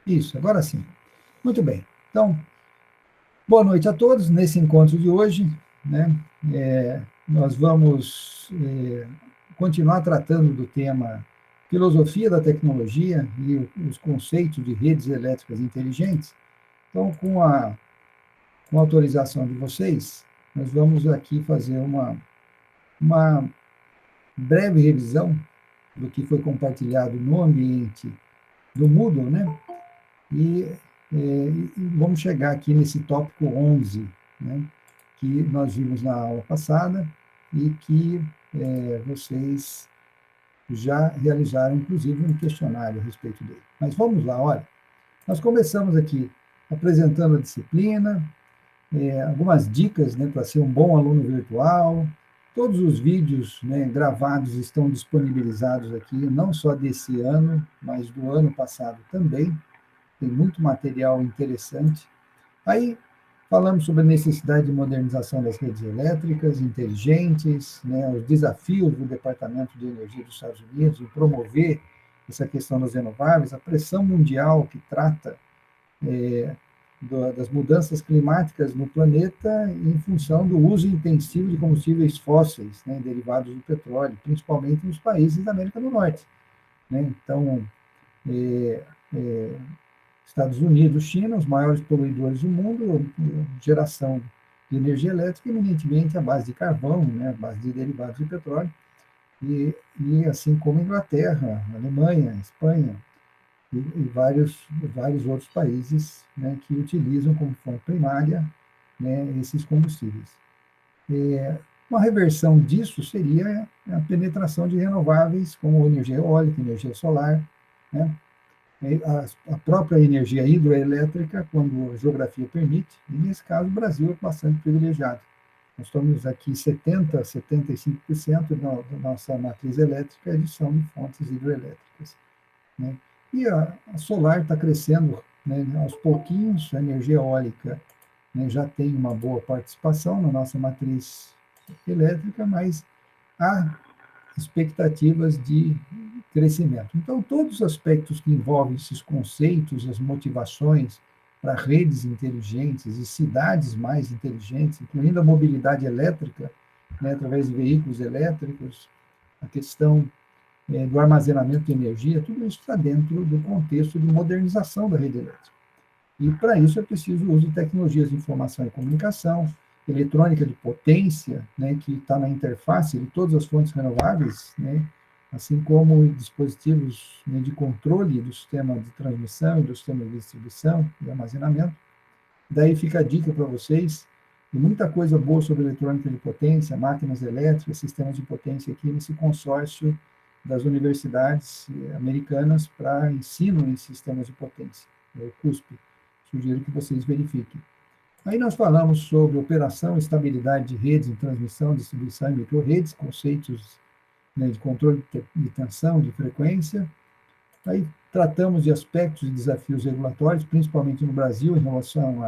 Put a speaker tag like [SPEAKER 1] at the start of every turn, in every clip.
[SPEAKER 1] Isso, agora sim. Muito bem. Então, boa noite a todos. Nesse encontro de hoje, né, nós vamos continuar tratando do tema filosofia da tecnologia e os conceitos de redes elétricas inteligentes. Então, com a autorização de vocês, nós vamos aqui fazer uma breve revisão do que foi compartilhado no ambiente do Moodle, né? E vamos chegar aqui nesse tópico 11, né, que nós vimos na aula passada e que vocês já realizaram, inclusive, um questionário a respeito dele. Mas vamos lá, olha. Nós começamos aqui apresentando a disciplina, algumas dicas, né, para ser um bom aluno virtual. Todos os vídeos, né, gravados estão disponibilizados aqui, não só desse ano, mas do ano passado também. Tem muito material interessante. Aí falamos sobre a necessidade de modernização das redes elétricas inteligentes, né, os desafios do Departamento de Energia dos Estados Unidos em promover essa questão das renováveis, a pressão mundial que trata das mudanças climáticas no planeta em função do uso intensivo de combustíveis fósseis, né, derivados do petróleo, principalmente nos países da América do Norte, né? Então, Estados Unidos, China, os maiores poluidores do mundo, geração de energia elétrica eminentemente à base de carvão, né, à base de derivados de petróleo, e assim como Inglaterra, Alemanha, Espanha e vários outros países, né, que utilizam como fonte primária, né, esses combustíveis. Uma reversão disso seria a penetração de renováveis, como energia eólica, energia solar, né, a própria energia hidroelétrica, quando a geografia permite, e nesse caso o Brasil é bastante privilegiado. Nós estamos aqui 70%, 75% da nossa matriz elétrica são de fontes hidroelétricas, né? E a solar está crescendo, né, aos pouquinhos, a energia eólica, né, já tem uma boa participação na nossa matriz elétrica, mas há expectativas de crescimento. Então, todos os aspectos que envolvem esses conceitos, as motivações para redes inteligentes e cidades mais inteligentes, incluindo a mobilidade elétrica, né, através de veículos elétricos, a questão do armazenamento de energia, tudo isso está dentro do contexto de modernização da rede elétrica. E, para isso, é preciso o uso de tecnologias de informação e comunicação, eletrônica de potência, né, que está na interface de todas as fontes renováveis, né, assim como dispositivos, né, de controle do sistema de transmissão e do sistema de distribuição e armazenamento. Daí fica a dica para vocês, e muita coisa boa sobre eletrônica de potência, máquinas elétricas, sistemas de potência aqui nesse consórcio das universidades americanas para ensino em sistemas de potência, o CUSP. Sugiro que vocês verifiquem. Aí nós falamos sobre operação e estabilidade de redes em transmissão, distribuição e microredes, conceitos, né, de controle de tensão, de frequência. Aí tratamos de aspectos e desafios regulatórios, principalmente no Brasil, em relação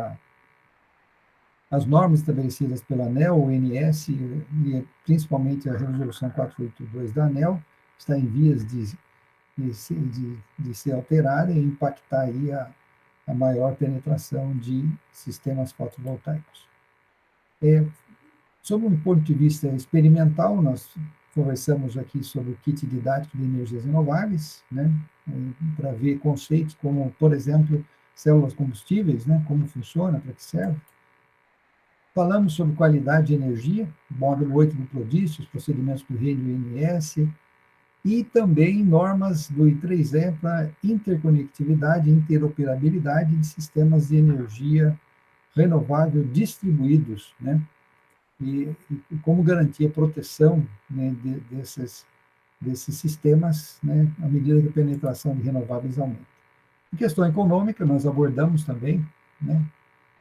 [SPEAKER 1] às normas estabelecidas pela ANEEL, o ONS, e principalmente a resolução 482 da ANEEL, está em vias de ser alterada e impactar aí a maior penetração de sistemas fotovoltaicos. Sob um ponto de vista experimental, nós conversamos aqui sobre o kit didático de energias renováveis, né, para ver conceitos como, por exemplo, células combustíveis, né, como funciona, para que serve. Falamos sobre qualidade de energia, módulo 8 do PRODIST, os procedimentos do REN e ONS, e também normas do I3E para interconectividade e interoperabilidade de sistemas de energia renovável distribuídos, né? E como garantir a proteção, né, desses sistemas, né, à medida que a penetração de renováveis aumenta. Em questão econômica, nós abordamos também, né,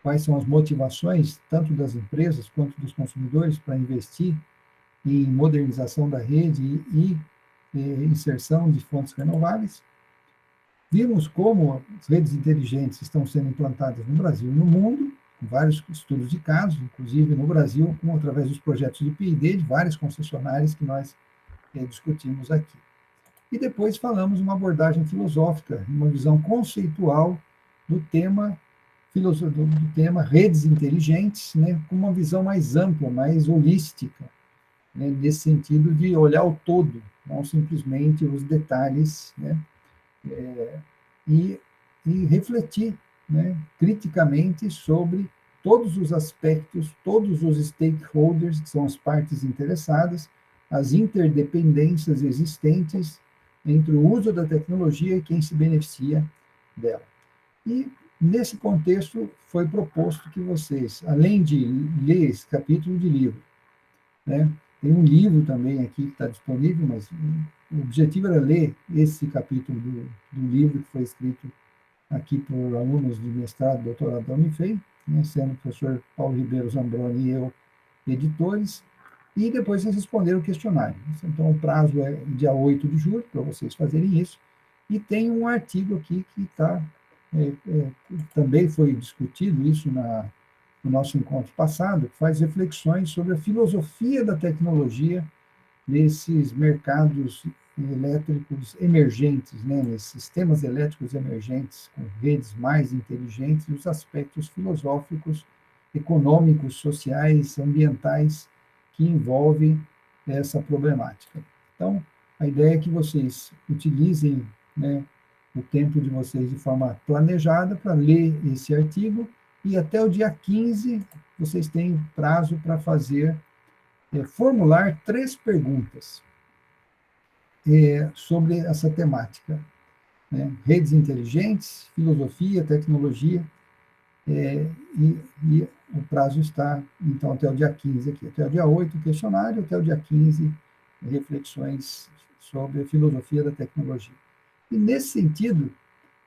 [SPEAKER 1] quais são as motivações, tanto das empresas quanto dos consumidores, para investir em modernização da rede e inserção de fontes renováveis. Vimos como as redes inteligentes estão sendo implantadas no Brasil e no mundo, com vários estudos de casos, inclusive no Brasil, através dos projetos de P&D de várias concessionárias que nós discutimos aqui. E depois falamos uma abordagem filosófica, uma visão conceitual do tema do tema redes inteligentes, né, com uma visão mais ampla, mais holística, né, nesse sentido de olhar o todo, não simplesmente os detalhes, né, e, e refletir, né, criticamente sobre todos os aspectos, todos os stakeholders, que são as partes interessadas, as interdependências existentes entre o uso da tecnologia e quem se beneficia dela. E, nesse contexto, foi proposto que vocês, além de ler esse capítulo de livro, né, tem um livro também aqui que está disponível, mas o objetivo era ler esse capítulo do livro que foi escrito aqui por alunos de mestrado, doutorado da Unifei, né, sendo o professor Paulo Ribeiro Zambroni e eu editores, e depois vocês responderam o questionário. Então, o prazo é dia 8 de julho, para vocês fazerem isso, e tem um artigo aqui que está, também foi discutido isso no nosso encontro passado, que faz reflexões sobre a filosofia da tecnologia nesses mercados elétricos emergentes, né, nesses sistemas elétricos emergentes, com redes mais inteligentes, e os aspectos filosóficos, econômicos, sociais, ambientais que envolvem essa problemática. Então, a ideia é que vocês utilizem, né, o tempo de vocês de forma planejada para ler esse artigo, e até o dia 15 vocês têm prazo para fazer, formular 3 perguntas sobre essa temática, né? Redes inteligentes, filosofia, tecnologia, e o prazo está, então, até o dia 15 aqui, até o dia 8 o questionário, até o dia 15 reflexões sobre a filosofia da tecnologia. E, nesse sentido,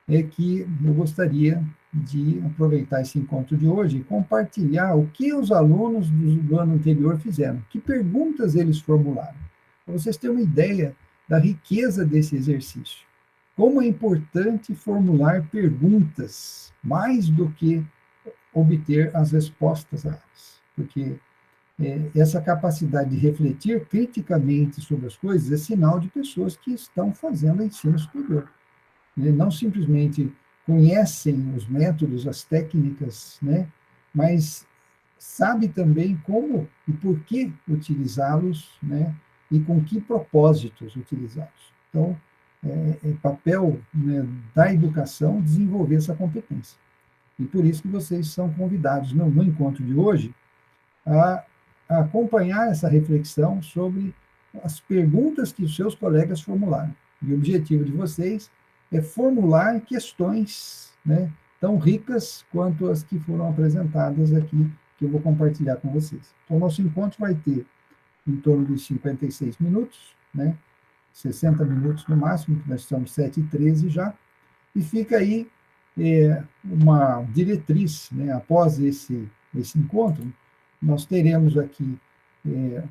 [SPEAKER 1] é que eu gostaria de aproveitar esse encontro de hoje e compartilhar o que os alunos do ano anterior fizeram, que perguntas eles formularam, para vocês terem uma ideia da riqueza desse exercício. Como é importante formular perguntas, mais do que obter as respostas a elas, porque essa capacidade de refletir criticamente sobre as coisas é sinal de pessoas que estão fazendo ensino superior. Não simplesmente conhecem os métodos, as técnicas, né, mas sabe também como e por que utilizá-los, né, e com que propósitos utilizá-los. Então, é papel, né, da educação desenvolver essa competência. E por isso que vocês são convidados no encontro de hoje a acompanhar essa reflexão sobre as perguntas que os seus colegas formularam. E o objetivo de vocês é formular questões, né, tão ricas quanto as que foram apresentadas aqui, que eu vou compartilhar com vocês. Então, o nosso encontro vai ter em torno de 56 minutos, né, 60 minutos no máximo, que nós estamos 7h13 já, e fica aí uma diretriz, né, após esse encontro, nós teremos aqui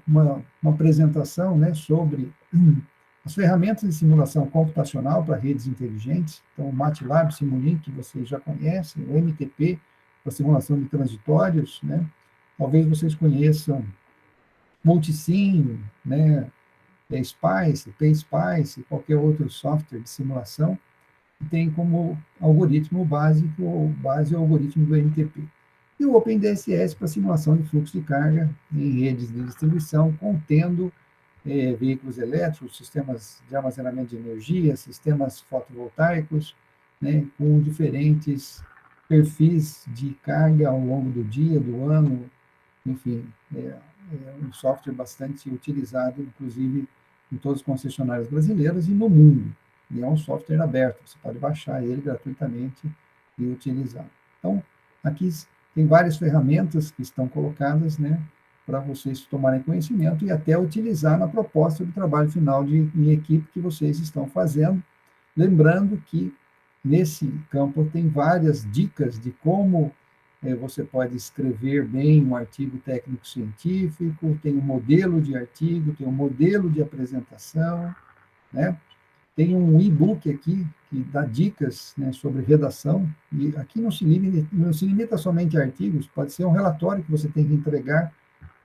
[SPEAKER 1] uma apresentação, né, sobre as ferramentas de simulação computacional para redes inteligentes. Então, o MATLAB Simulink, que vocês já conhecem, o MTP, para simulação de transitórios, né? Talvez vocês conheçam Multisim, né, Spice, PSpice, qualquer outro software de simulação, que tem como algoritmo básico, ou base o algoritmo do MTP. E o OpenDSS para simulação de fluxo de carga em redes de distribuição, contendo veículos elétricos, sistemas de armazenamento de energia, sistemas fotovoltaicos, né, com diferentes perfis de carga ao longo do dia, do ano, enfim, é um software bastante utilizado, inclusive, em todas as concessionárias brasileiras e no mundo. E é um software aberto, você pode baixar ele gratuitamente e utilizar. Então, aqui tem várias ferramentas que estão colocadas, né, para vocês tomarem conhecimento e até utilizar na proposta do trabalho final em equipe que vocês estão fazendo. Lembrando que nesse campo tem várias dicas de como você pode escrever bem um artigo técnico-científico, tem um modelo de artigo, tem um modelo de apresentação, né? Tem um e-book aqui que dá dicas, né, sobre redação, e aqui não se limita somente a artigos, pode ser um relatório que você tem que entregar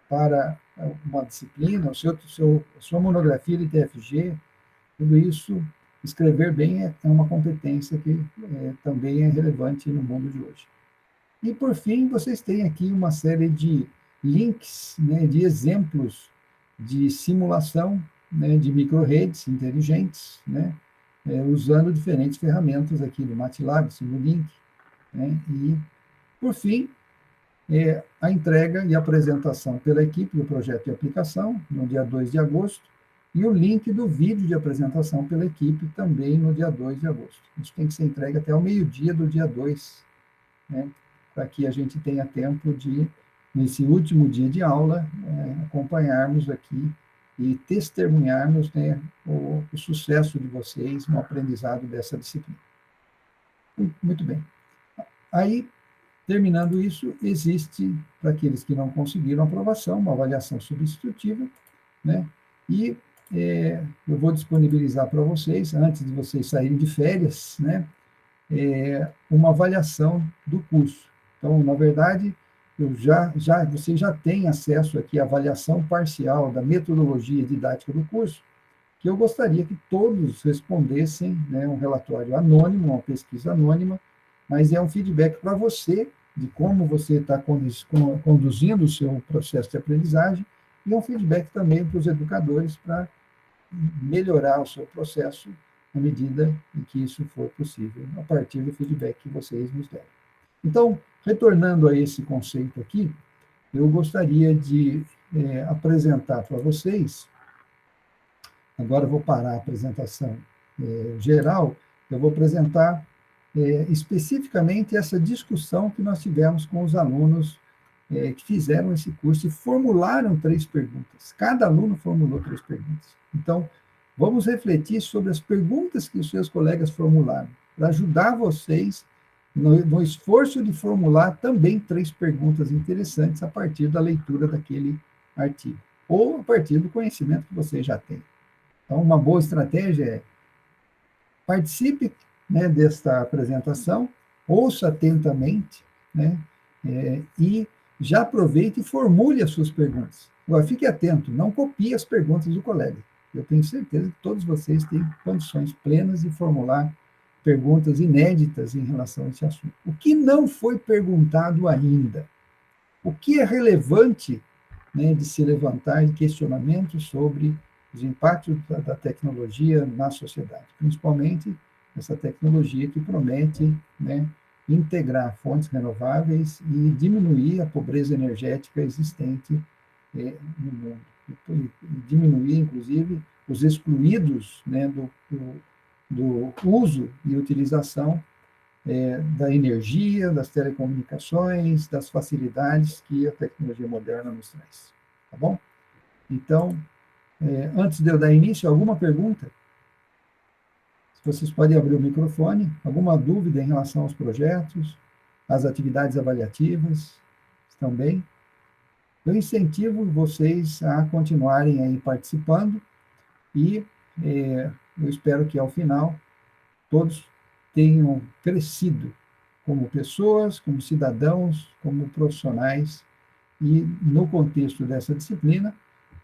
[SPEAKER 1] para uma disciplina, a sua monografia de TFG, tudo isso escrever bem é uma competência que também é relevante no mundo de hoje. E, por fim, vocês têm aqui uma série de links, né, de exemplos de simulação, né, de microredes inteligentes, né, usando diferentes ferramentas aqui do MATLAB, Simulink, né, e, por fim, a entrega e apresentação pela equipe do projeto de aplicação, no dia 2 de agosto, e o link do vídeo de apresentação pela equipe também no dia 2 de agosto. Isso tem que ser entregue até o meio-dia do dia 2, né, para que a gente tenha tempo de, nesse último dia de aula, acompanharmos aqui e testemunharmos, né, o sucesso de vocês no aprendizado dessa disciplina. Muito bem. Aí, terminando isso, existe, para aqueles que não conseguiram aprovação, uma avaliação substitutiva, né? E eu vou disponibilizar para vocês, antes de vocês saírem de férias, né, uma avaliação do curso. Então, na verdade, você já tem acesso aqui à avaliação parcial da metodologia didática do curso, que eu gostaria que todos respondessem, né, um relatório anônimo, uma pesquisa anônima, mas é um feedback para você, de como você está conduzindo o seu processo de aprendizagem, e é um feedback também para os educadores para melhorar o seu processo à medida em que isso for possível, a partir do feedback que vocês nos deram. Então, retornando a esse conceito aqui, eu gostaria de apresentar para vocês, agora eu vou parar a apresentação geral, eu vou apresentar especificamente essa discussão que nós tivemos com os alunos que fizeram esse curso e formularam 3 perguntas. Cada aluno formulou 3 perguntas. Então, vamos refletir sobre as perguntas que os seus colegas formularam, para ajudar vocês no esforço de formular também 3 perguntas interessantes a partir da leitura daquele artigo, ou a partir do conhecimento que vocês já têm. Então, uma boa estratégia é participe, né, desta apresentação, ouça atentamente, né, e já aproveite e formule as suas perguntas. Agora, fique atento, não copie as perguntas do colega. Eu tenho certeza que todos vocês têm condições plenas de formular perguntas inéditas em relação a esse assunto. O que não foi perguntado ainda? O que é relevante, né, de se levantar de questionamentos sobre os impactos da tecnologia na sociedade, principalmente essa tecnologia que promete, né, integrar fontes renováveis e diminuir a pobreza energética existente no mundo. E diminuir, inclusive, os excluídos, né, do uso e utilização da energia, das telecomunicações, das facilidades que a tecnologia moderna nos traz. Tá bom? Então, antes de eu dar início, alguma pergunta? Vocês podem abrir o microfone. Alguma dúvida em relação aos projetos, às atividades avaliativas? Estão bem? Eu incentivo vocês a continuarem aí participando e eu espero que, ao final, todos tenham crescido como pessoas, como cidadãos, como profissionais, e, no contexto dessa disciplina,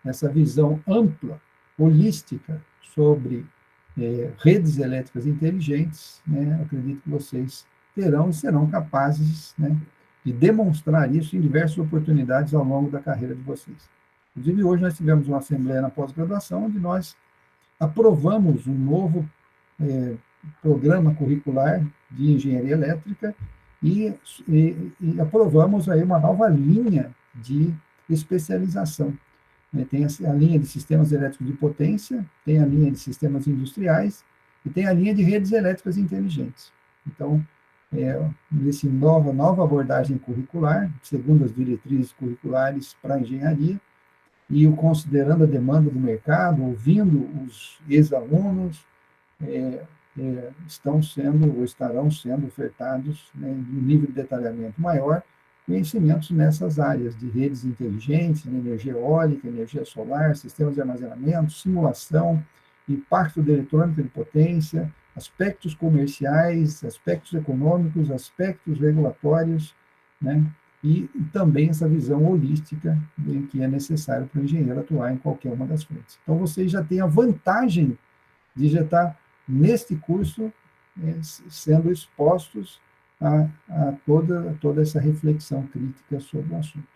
[SPEAKER 1] essa visão ampla, holística, sobre redes elétricas inteligentes, né, acredito que vocês terão e serão capazes, né, de demonstrar isso em diversas oportunidades ao longo da carreira de vocês. Inclusive, hoje nós tivemos uma assembleia na pós-graduação, onde nós aprovamos um novo programa curricular de engenharia elétrica e aprovamos aí uma nova linha de especialização. Tem a linha de sistemas elétricos de potência, tem a linha de sistemas industriais e tem a linha de redes elétricas inteligentes. Então, nessa nova abordagem curricular, segundo as diretrizes curriculares para a engenharia, e considerando a demanda do mercado, ouvindo os ex-alunos, estão sendo ou estarão sendo ofertados, né, de um nível de detalhamento maior, conhecimentos nessas áreas de redes inteligentes, de energia eólica, energia solar, sistemas de armazenamento, simulação, impacto da eletrônica de potência, aspectos comerciais, aspectos econômicos, aspectos regulatórios, né, e também essa visão holística que é necessário para o engenheiro atuar em qualquer uma das frentes. Então, vocês já têm a vantagem de já estar neste curso, sendo expostos a toda essa reflexão crítica sobre o assunto.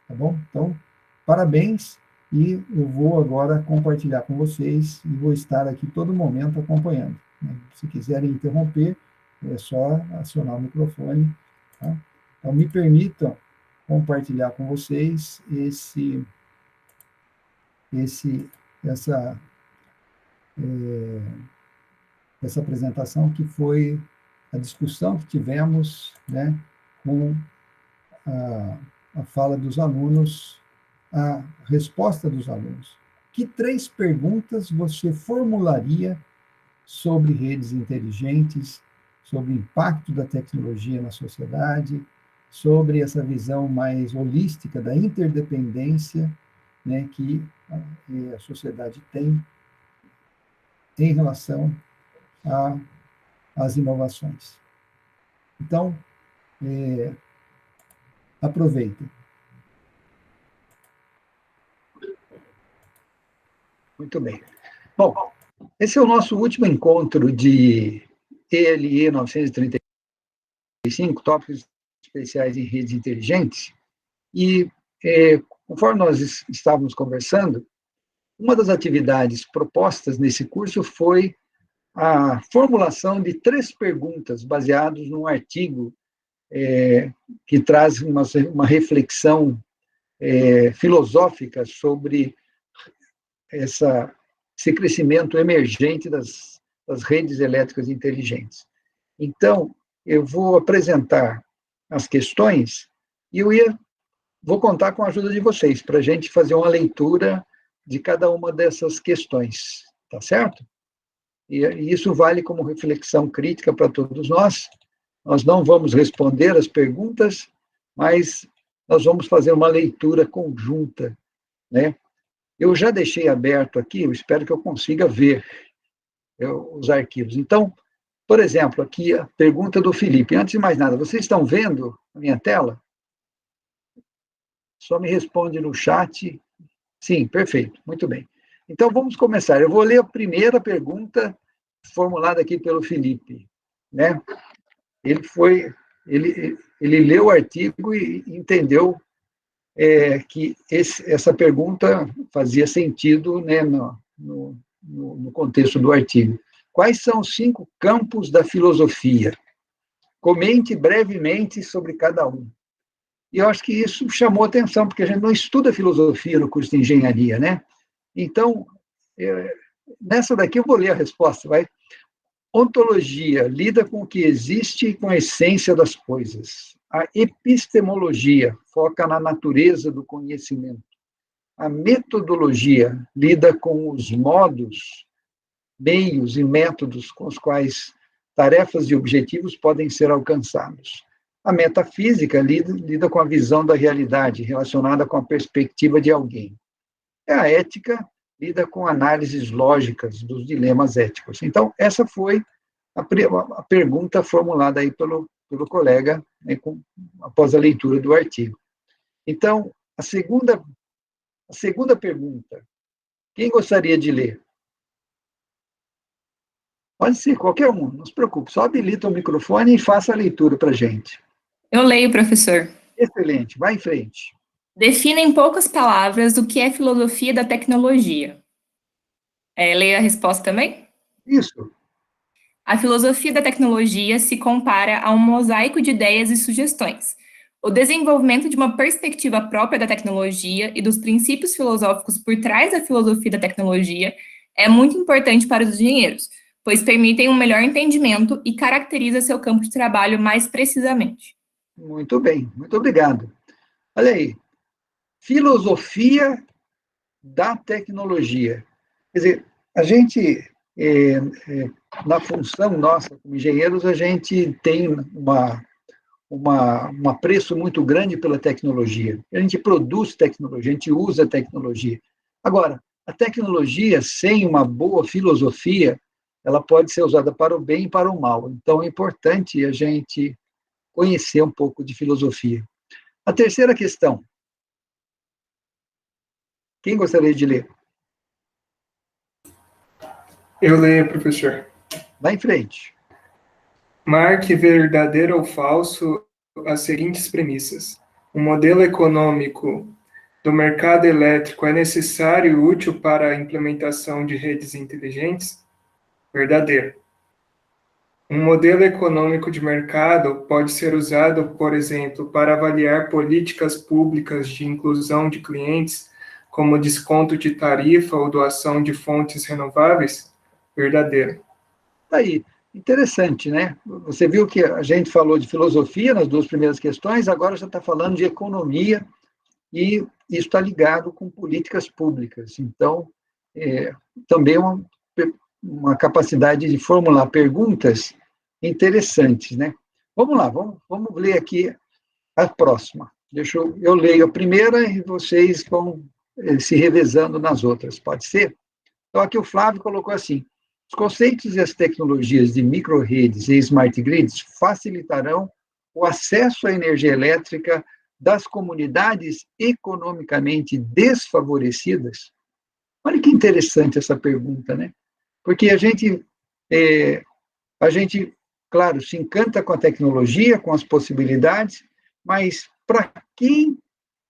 [SPEAKER 1] Tá bom? Então, parabéns, e eu vou agora compartilhar com vocês, e vou estar aqui todo momento acompanhando, né? Se quiserem interromper, é só acionar o microfone, tá? Então, me permitam compartilhar com vocês essa apresentação, que foi a discussão que tivemos, né, com a fala dos alunos, a resposta dos alunos. Que 3 perguntas você formularia sobre redes inteligentes, sobre o impacto da tecnologia na sociedade, sobre essa visão mais holística da interdependência, né, que a sociedade tem em relação às inovações? Então, aproveitem.
[SPEAKER 2] Muito bem. Bom, esse é o nosso último encontro de ELE 935, tópicos especiais em redes inteligentes, e conforme nós estávamos conversando, uma das atividades propostas nesse curso foi a formulação de 3 perguntas baseadas num artigo que traz uma reflexão filosófica sobre esse crescimento emergente das redes elétricas inteligentes. Então, eu vou apresentar as questões e vou contar com a ajuda de vocês para a gente fazer uma leitura de cada uma dessas questões, tá certo? E isso vale como reflexão crítica para todos nós. Nós não vamos responder as perguntas, mas nós vamos fazer uma leitura conjunta, né? Eu já deixei aberto aqui, eu espero que eu consiga ver os arquivos. Então, por exemplo, aqui a pergunta do Felipe. Antes de mais nada, vocês estão vendo a minha tela? Só me responde no chat. Sim, perfeito, muito bem. Então, vamos começar. Eu vou ler a primeira pergunta formulada aqui pelo Felipe, né? Ele leu o artigo e entendeu que essa pergunta fazia sentido, né, no contexto do artigo. Quais são os 5 campos da filosofia? Comente brevemente sobre cada um. E eu acho que isso chamou atenção, porque a gente não estuda filosofia no curso de engenharia, né? Então, nessa daqui eu vou ler a resposta, vai. Ontologia lida com o que existe e com a essência das coisas. A epistemologia foca na natureza do conhecimento. A metodologia lida com os modos, meios e métodos com os quais tarefas e objetivos podem ser alcançados. A metafísica lida com a visão da realidade relacionada com a perspectiva de alguém. E a ética lida com análises lógicas dos dilemas éticos. Então, essa foi a pergunta formulada aí pelo colega, né, após a leitura do artigo. Então, a segunda pergunta, quem gostaria de ler? Pode ser qualquer um, não se preocupe, só habilita o microfone e faça a leitura para a gente.
[SPEAKER 3] Eu leio, professor.
[SPEAKER 2] Excelente, vai em frente.
[SPEAKER 3] Defina em poucas palavras o que é filosofia da tecnologia. Leia a resposta também?
[SPEAKER 2] Isso.
[SPEAKER 3] A filosofia da tecnologia se compara a um mosaico de ideias e sugestões. O desenvolvimento de uma perspectiva própria da tecnologia e dos princípios filosóficos por trás da filosofia da tecnologia é muito importante para os engenheiros, pois permitem um melhor entendimento e caracteriza seu campo de trabalho mais precisamente.
[SPEAKER 2] Muito bem, muito obrigado. Olha aí, filosofia da tecnologia. Quer dizer, a gente, na função nossa como engenheiros, a gente tem um apreço muito grande pela tecnologia. A gente produz tecnologia, a gente usa tecnologia. Agora, a tecnologia, sem uma boa filosofia, ela pode ser usada para o bem e para o mal. Então, é importante a gente conhecer um pouco de filosofia. A terceira questão. Quem gostaria de ler?
[SPEAKER 4] Eu leio, professor.
[SPEAKER 2] Lá em frente.
[SPEAKER 4] Marque verdadeiro ou falso as seguintes premissas. O modelo econômico do mercado elétrico é necessário e útil para a implementação de redes inteligentes? Verdadeiro. Um modelo econômico de mercado pode ser usado, por exemplo, para avaliar políticas públicas de inclusão de clientes, como desconto de tarifa ou doação de fontes renováveis? Verdadeiro.
[SPEAKER 2] Tá aí. Interessante, né? Você viu que a gente falou de filosofia nas duas primeiras questões, agora já está falando de economia, e isso está ligado com políticas públicas. Então, também uma capacidade de formular perguntas interessantes, né? Vamos lá, vamos ler aqui a próxima. Eu leio a primeira e vocês vão se revezando nas outras, pode ser? Então, aqui o Flávio colocou assim: os conceitos e as tecnologias de microredes e smart grids facilitarão o acesso à energia elétrica das comunidades economicamente desfavorecidas? Olha que interessante essa pergunta, né? Porque a gente, claro, se encanta com a tecnologia, com as possibilidades, mas para quem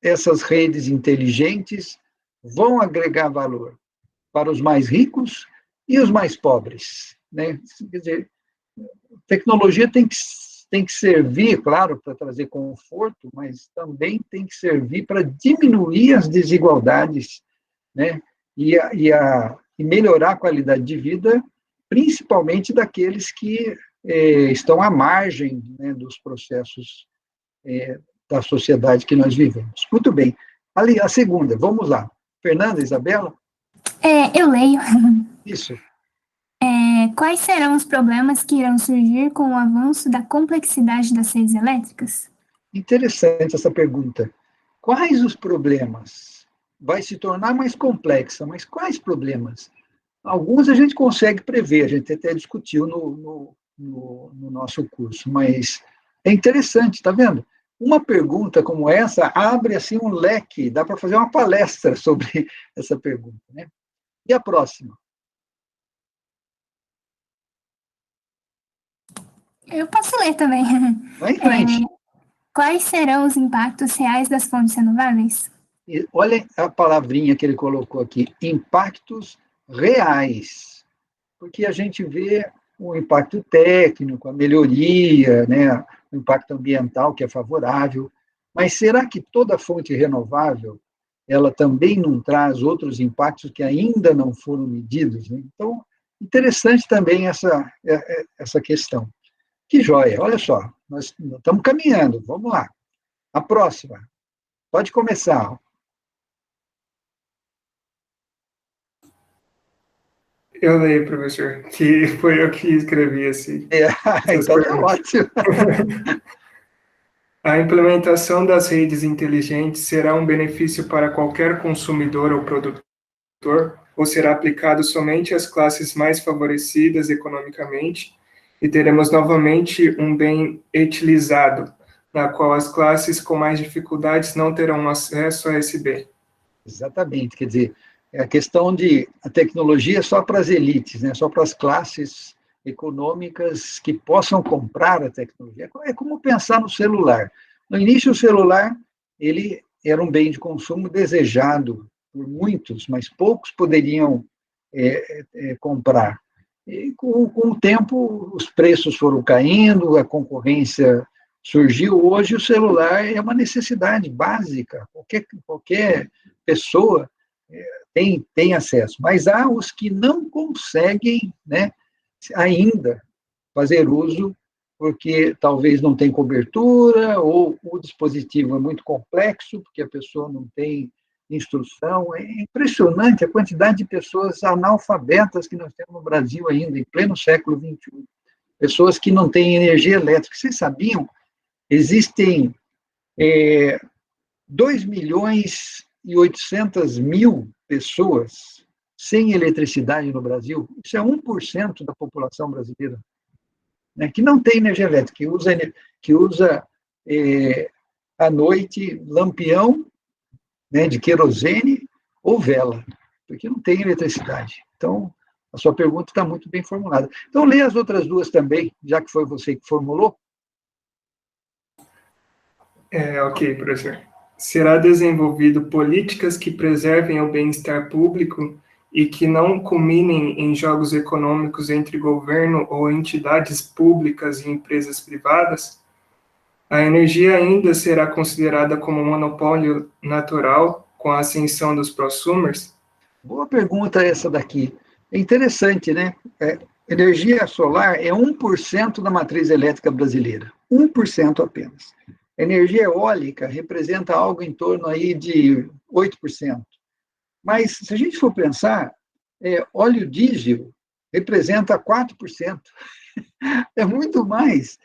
[SPEAKER 2] essas redes inteligentes vão agregar valor? Para os mais ricos e os mais pobres, né? Quer dizer, tecnologia tem que servir, claro, para trazer conforto, mas também tem que servir para diminuir as desigualdades, né? E melhorar a qualidade de vida, principalmente daqueles que estão à margem, né, dos processos da sociedade que nós vivemos. Muito bem. Ali, a segunda, vamos lá. Fernanda, Isabela?
[SPEAKER 5] Eu leio.
[SPEAKER 2] Isso.
[SPEAKER 5] Quais serão os problemas que irão surgir com o avanço da complexidade das redes elétricas?
[SPEAKER 2] Interessante essa pergunta. Quais os problemas? Vai se tornar mais complexa, mas quais problemas? Alguns a gente consegue prever, a gente até discutiu no nosso curso, mas é interessante, está vendo? Uma pergunta como essa abre assim um leque, dá para fazer uma palestra sobre essa pergunta, né? E a próxima?
[SPEAKER 5] Eu posso ler também.
[SPEAKER 2] Vai em frente.
[SPEAKER 5] Quais serão os impactos reais das fontes renováveis?
[SPEAKER 2] E olha a palavrinha que ele colocou aqui, impactos reais, porque a gente vê o impacto técnico, a melhoria, né, o impacto ambiental, que é favorável, mas será que toda fonte renovável, ela também não traz outros impactos que ainda não foram medidos, né? Então, interessante também essa questão. Que joia, olha só, nós estamos caminhando, vamos lá. A próxima, pode começar.
[SPEAKER 4] Eu leio, professor, que foi eu que escrevi assim.
[SPEAKER 2] Então é ótimo.
[SPEAKER 4] A implementação das redes inteligentes será um benefício para qualquer consumidor ou produtor, ou será aplicado somente às classes mais favorecidas economicamente, e teremos novamente um bem etilizado, na qual as classes com mais dificuldades não terão acesso a esse bem.
[SPEAKER 2] Exatamente, quer dizer, é a questão de a tecnologia só para as elites, né? Só para as classes econômicas que possam comprar a tecnologia. É como pensar no celular. No início, o celular ele era um bem de consumo desejado por muitos, mas poucos poderiam comprar. E com o tempo, os preços foram caindo, a concorrência surgiu. Hoje, o celular é uma necessidade básica. Qualquer pessoa tem acesso, mas há os que não conseguem, né, ainda fazer uso, porque talvez não tem cobertura, ou o dispositivo é muito complexo, porque a pessoa não tem instrução. É impressionante a quantidade de pessoas analfabetas que nós temos no Brasil ainda, em pleno século XXI. Pessoas que não têm energia elétrica. Vocês sabiam? Existem 2.800.000 pessoas sem eletricidade no Brasil. Isso é 1% da população brasileira, né, que não tem energia elétrica, que usa à noite lampião, né, de querosene ou vela, porque não tem eletricidade. Então, A sua pergunta está muito bem formulada. Então, leia as outras duas também, já que foi você que formulou.
[SPEAKER 4] Ok, professor. Será desenvolvido políticas que preservem o bem-estar público e que não culminem em jogos econômicos entre governo ou entidades públicas e empresas privadas? A energia ainda será considerada como um monopólio natural com a ascensão dos prosumers?
[SPEAKER 2] Boa pergunta essa daqui. É interessante, né? Energia solar é 1% da matriz elétrica brasileira. 1% apenas. Energia eólica representa algo em torno aí de 8%. Mas, se a gente for pensar, óleo diesel representa 4%. É muito mais.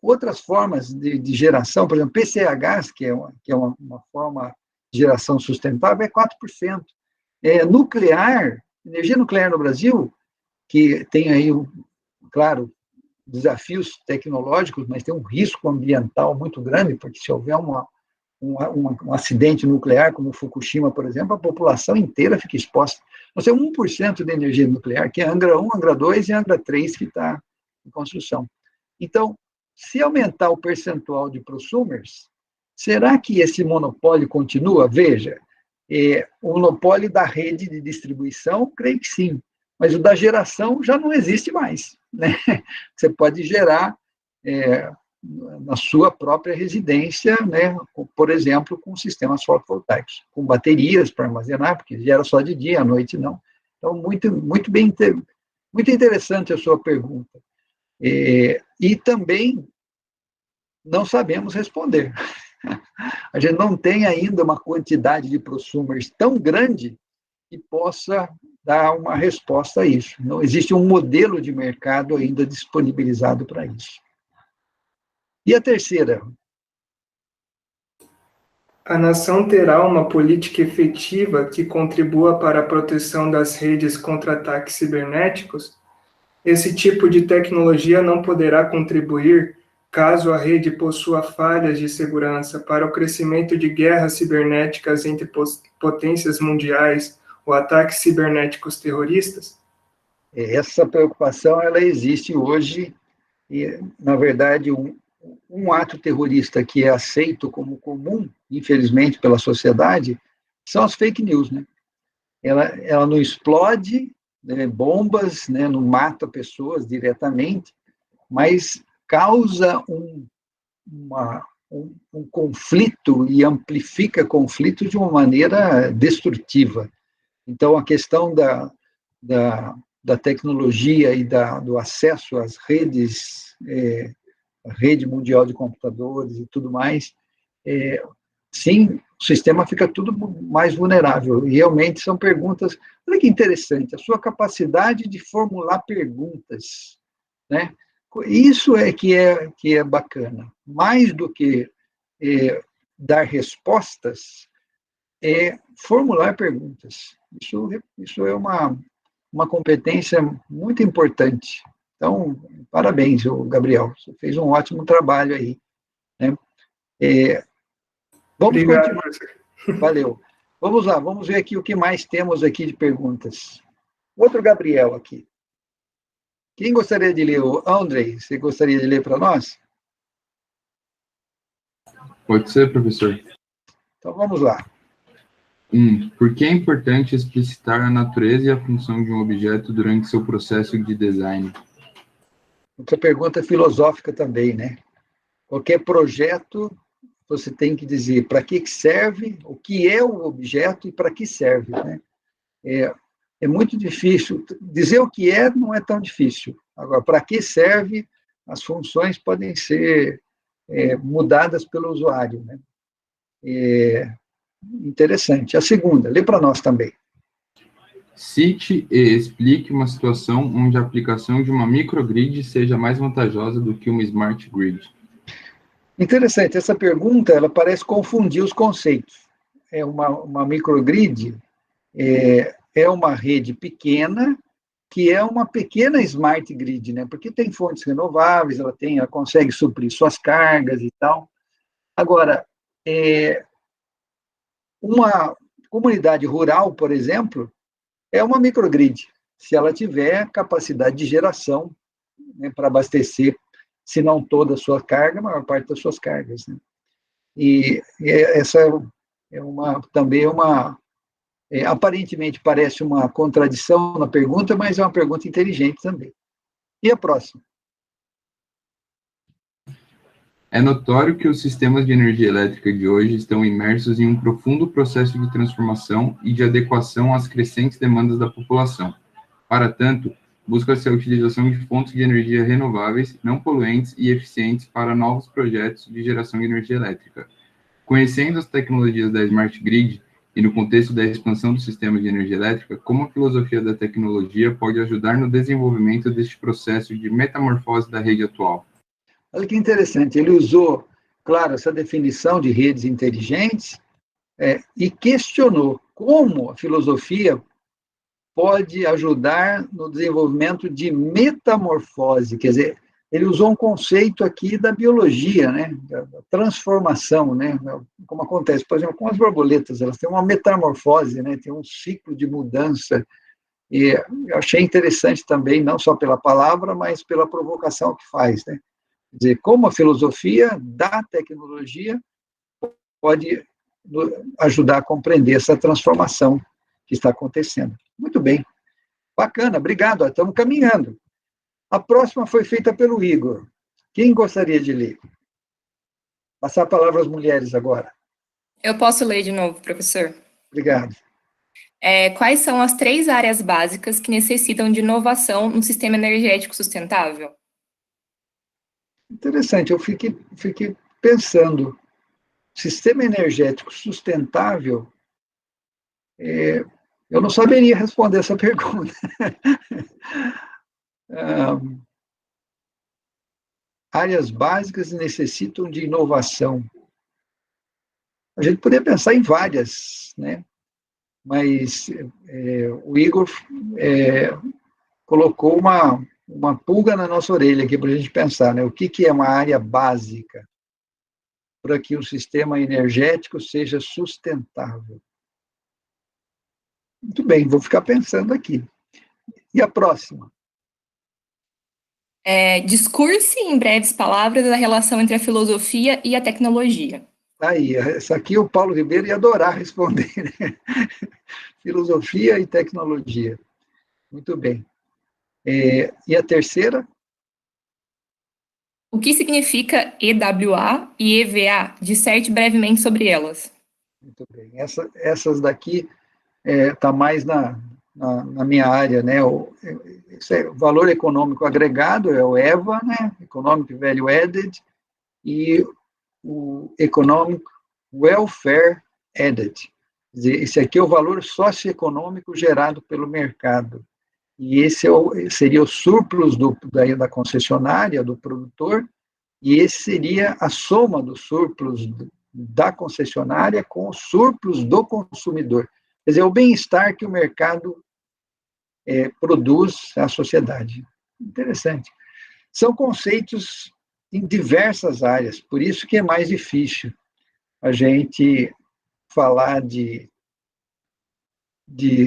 [SPEAKER 2] Outras formas de geração, por exemplo, PCH, que é uma forma de geração sustentável, é 4%. Nuclear, energia nuclear no Brasil, que tem aí, claro, desafios tecnológicos, mas tem um risco ambiental muito grande, porque se houver um acidente nuclear, como Fukushima, por exemplo, a população inteira fica exposta. Nós temos 1% de energia nuclear, que é Angra 1, Angra 2 e Angra 3, que está em construção. Então, se aumentar o percentual de prosumers, será que esse monopólio continua? Veja, o monopólio da rede de distribuição, creio que sim, mas o da geração já não existe mais, né? Você pode gerar na sua própria residência, né? Por exemplo, com sistemas fotovoltaicos, com baterias para armazenar, porque gera só de dia, à noite não. Então, muito bem, muito interessante a sua pergunta. E também não sabemos responder. A gente não tem ainda uma quantidade de prosumers tão grande que possa dar uma resposta a isso. Não existe um modelo de mercado ainda disponibilizado para isso. E a terceira?
[SPEAKER 4] A nação terá uma política efetiva que contribua para a proteção das redes contra ataques cibernéticos? Esse tipo de tecnologia não poderá contribuir, caso a rede possua falhas de segurança, para o crescimento de guerras cibernéticas entre potências mundiais ou ataques cibernéticos terroristas?
[SPEAKER 2] Essa preocupação ela existe hoje e, na verdade, um ato terrorista que é aceito como comum, infelizmente, pela sociedade, são as fake news, né? Ela não explode, né, bombas, né, não mata pessoas diretamente, mas causa um conflito e amplifica conflito de uma maneira destrutiva. Então, a questão da tecnologia e do acesso às redes, a rede mundial de computadores e tudo mais, sim, o sistema fica tudo mais vulnerável. E realmente são perguntas. Olha que interessante, a sua capacidade de formular perguntas, né? Isso que é bacana. Mais do que dar respostas, é formular perguntas. Isso é uma competência muito importante. Então, parabéns, Gabriel. Você fez um ótimo trabalho aí, né? Vamos
[SPEAKER 4] Obrigado,
[SPEAKER 2] continuar.
[SPEAKER 4] professor.
[SPEAKER 2] Valeu. Vamos lá, vamos ver aqui o que mais temos aqui de perguntas. Outro Gabriel aqui. Quem gostaria de ler? O Andrei, você gostaria de ler para nós?
[SPEAKER 6] Pode ser, professor.
[SPEAKER 2] Então, vamos lá.
[SPEAKER 6] Por que é importante explicitar a natureza e a função de um objeto durante seu processo de design?
[SPEAKER 2] Outra pergunta filosófica também, né? Qualquer projeto, você tem que dizer para que serve, o que é o objeto e para que serve, né? É muito difícil. Dizer o que é não é tão difícil. Agora, para que serve, as funções podem ser mudadas pelo usuário, né? Interessante. A segunda, lê para nós também.
[SPEAKER 6] Cite e explique uma situação onde a aplicação de uma microgrid seja mais vantajosa do que uma smart grid.
[SPEAKER 2] Interessante. Essa pergunta, ela parece confundir os conceitos. Uma microgrid é uma rede pequena que é uma pequena smart grid, né? Porque tem fontes renováveis, ela consegue suprir suas cargas e tal. Agora, uma comunidade rural, por exemplo, é uma microgrid, se ela tiver capacidade de geração, né, para abastecer, se não toda a sua carga, a maior parte das suas cargas, né? E essa também é uma... aparentemente parece uma contradição na pergunta, mas é uma pergunta inteligente também. E a próxima?
[SPEAKER 6] É notório que os sistemas de energia elétrica de hoje estão imersos em um profundo processo de transformação e de adequação às crescentes demandas da população. Para tanto, busca-se a utilização de fontes de energia renováveis, não poluentes e eficientes para novos projetos de geração de energia elétrica. Conhecendo as tecnologias da Smart Grid e no contexto da expansão do sistema de energia elétrica, como a filosofia da tecnologia pode ajudar no desenvolvimento deste processo de metamorfose da rede atual?
[SPEAKER 2] Olha que interessante, ele usou, claro, essa definição de redes inteligentes e questionou como a filosofia pode ajudar no desenvolvimento de metamorfose, quer dizer, ele usou um conceito aqui da biologia, né, da transformação, né, como acontece, por exemplo, com as borboletas, elas têm uma metamorfose, né, tem um ciclo de mudança, e eu achei interessante também, não só pela palavra, mas pela provocação que faz, né, quer dizer, como a filosofia da tecnologia pode ajudar a compreender essa transformação que está acontecendo. Muito bem, bacana, obrigado, estamos caminhando. A próxima foi feita pelo Igor. Quem gostaria de ler? Passar a palavra às mulheres agora.
[SPEAKER 3] Eu posso ler de novo, professor?
[SPEAKER 2] Obrigado.
[SPEAKER 3] Quais são as 3 áreas básicas que necessitam de inovação no sistema energético sustentável?
[SPEAKER 2] Interessante, eu fiquei pensando. Sistema energético sustentável, eu não saberia responder essa pergunta. Áreas básicas necessitam de inovação. A gente poderia pensar em várias, né? Mas o Igor colocou uma pulga na nossa orelha aqui para a gente pensar, né? O que é uma área básica para que o sistema energético seja sustentável? Muito bem, vou ficar pensando aqui. E a próxima?
[SPEAKER 3] Discurse em breves palavras a relação entre a filosofia e a tecnologia.
[SPEAKER 2] Aí, essa aqui o Paulo Ribeiro ia adorar responder, né? Filosofia e tecnologia. Muito bem. E a terceira?
[SPEAKER 3] O que significa EWA e EVA? Disserte brevemente sobre elas.
[SPEAKER 2] Muito bem. Essas daqui tá mais na minha área, né? Isso é o valor econômico agregado, é o EVA, né? Economic Value Added, e o Economic Welfare Added. Quer dizer, esse aqui é o valor socioeconômico gerado pelo mercado. E esse seria o surplus da concessionária, do produtor, e esse seria a soma do surplus da concessionária com o surplus do consumidor. Quer dizer, o bem-estar que o mercado produz à sociedade. Interessante. São conceitos em diversas áreas, por isso que é mais difícil a gente falar de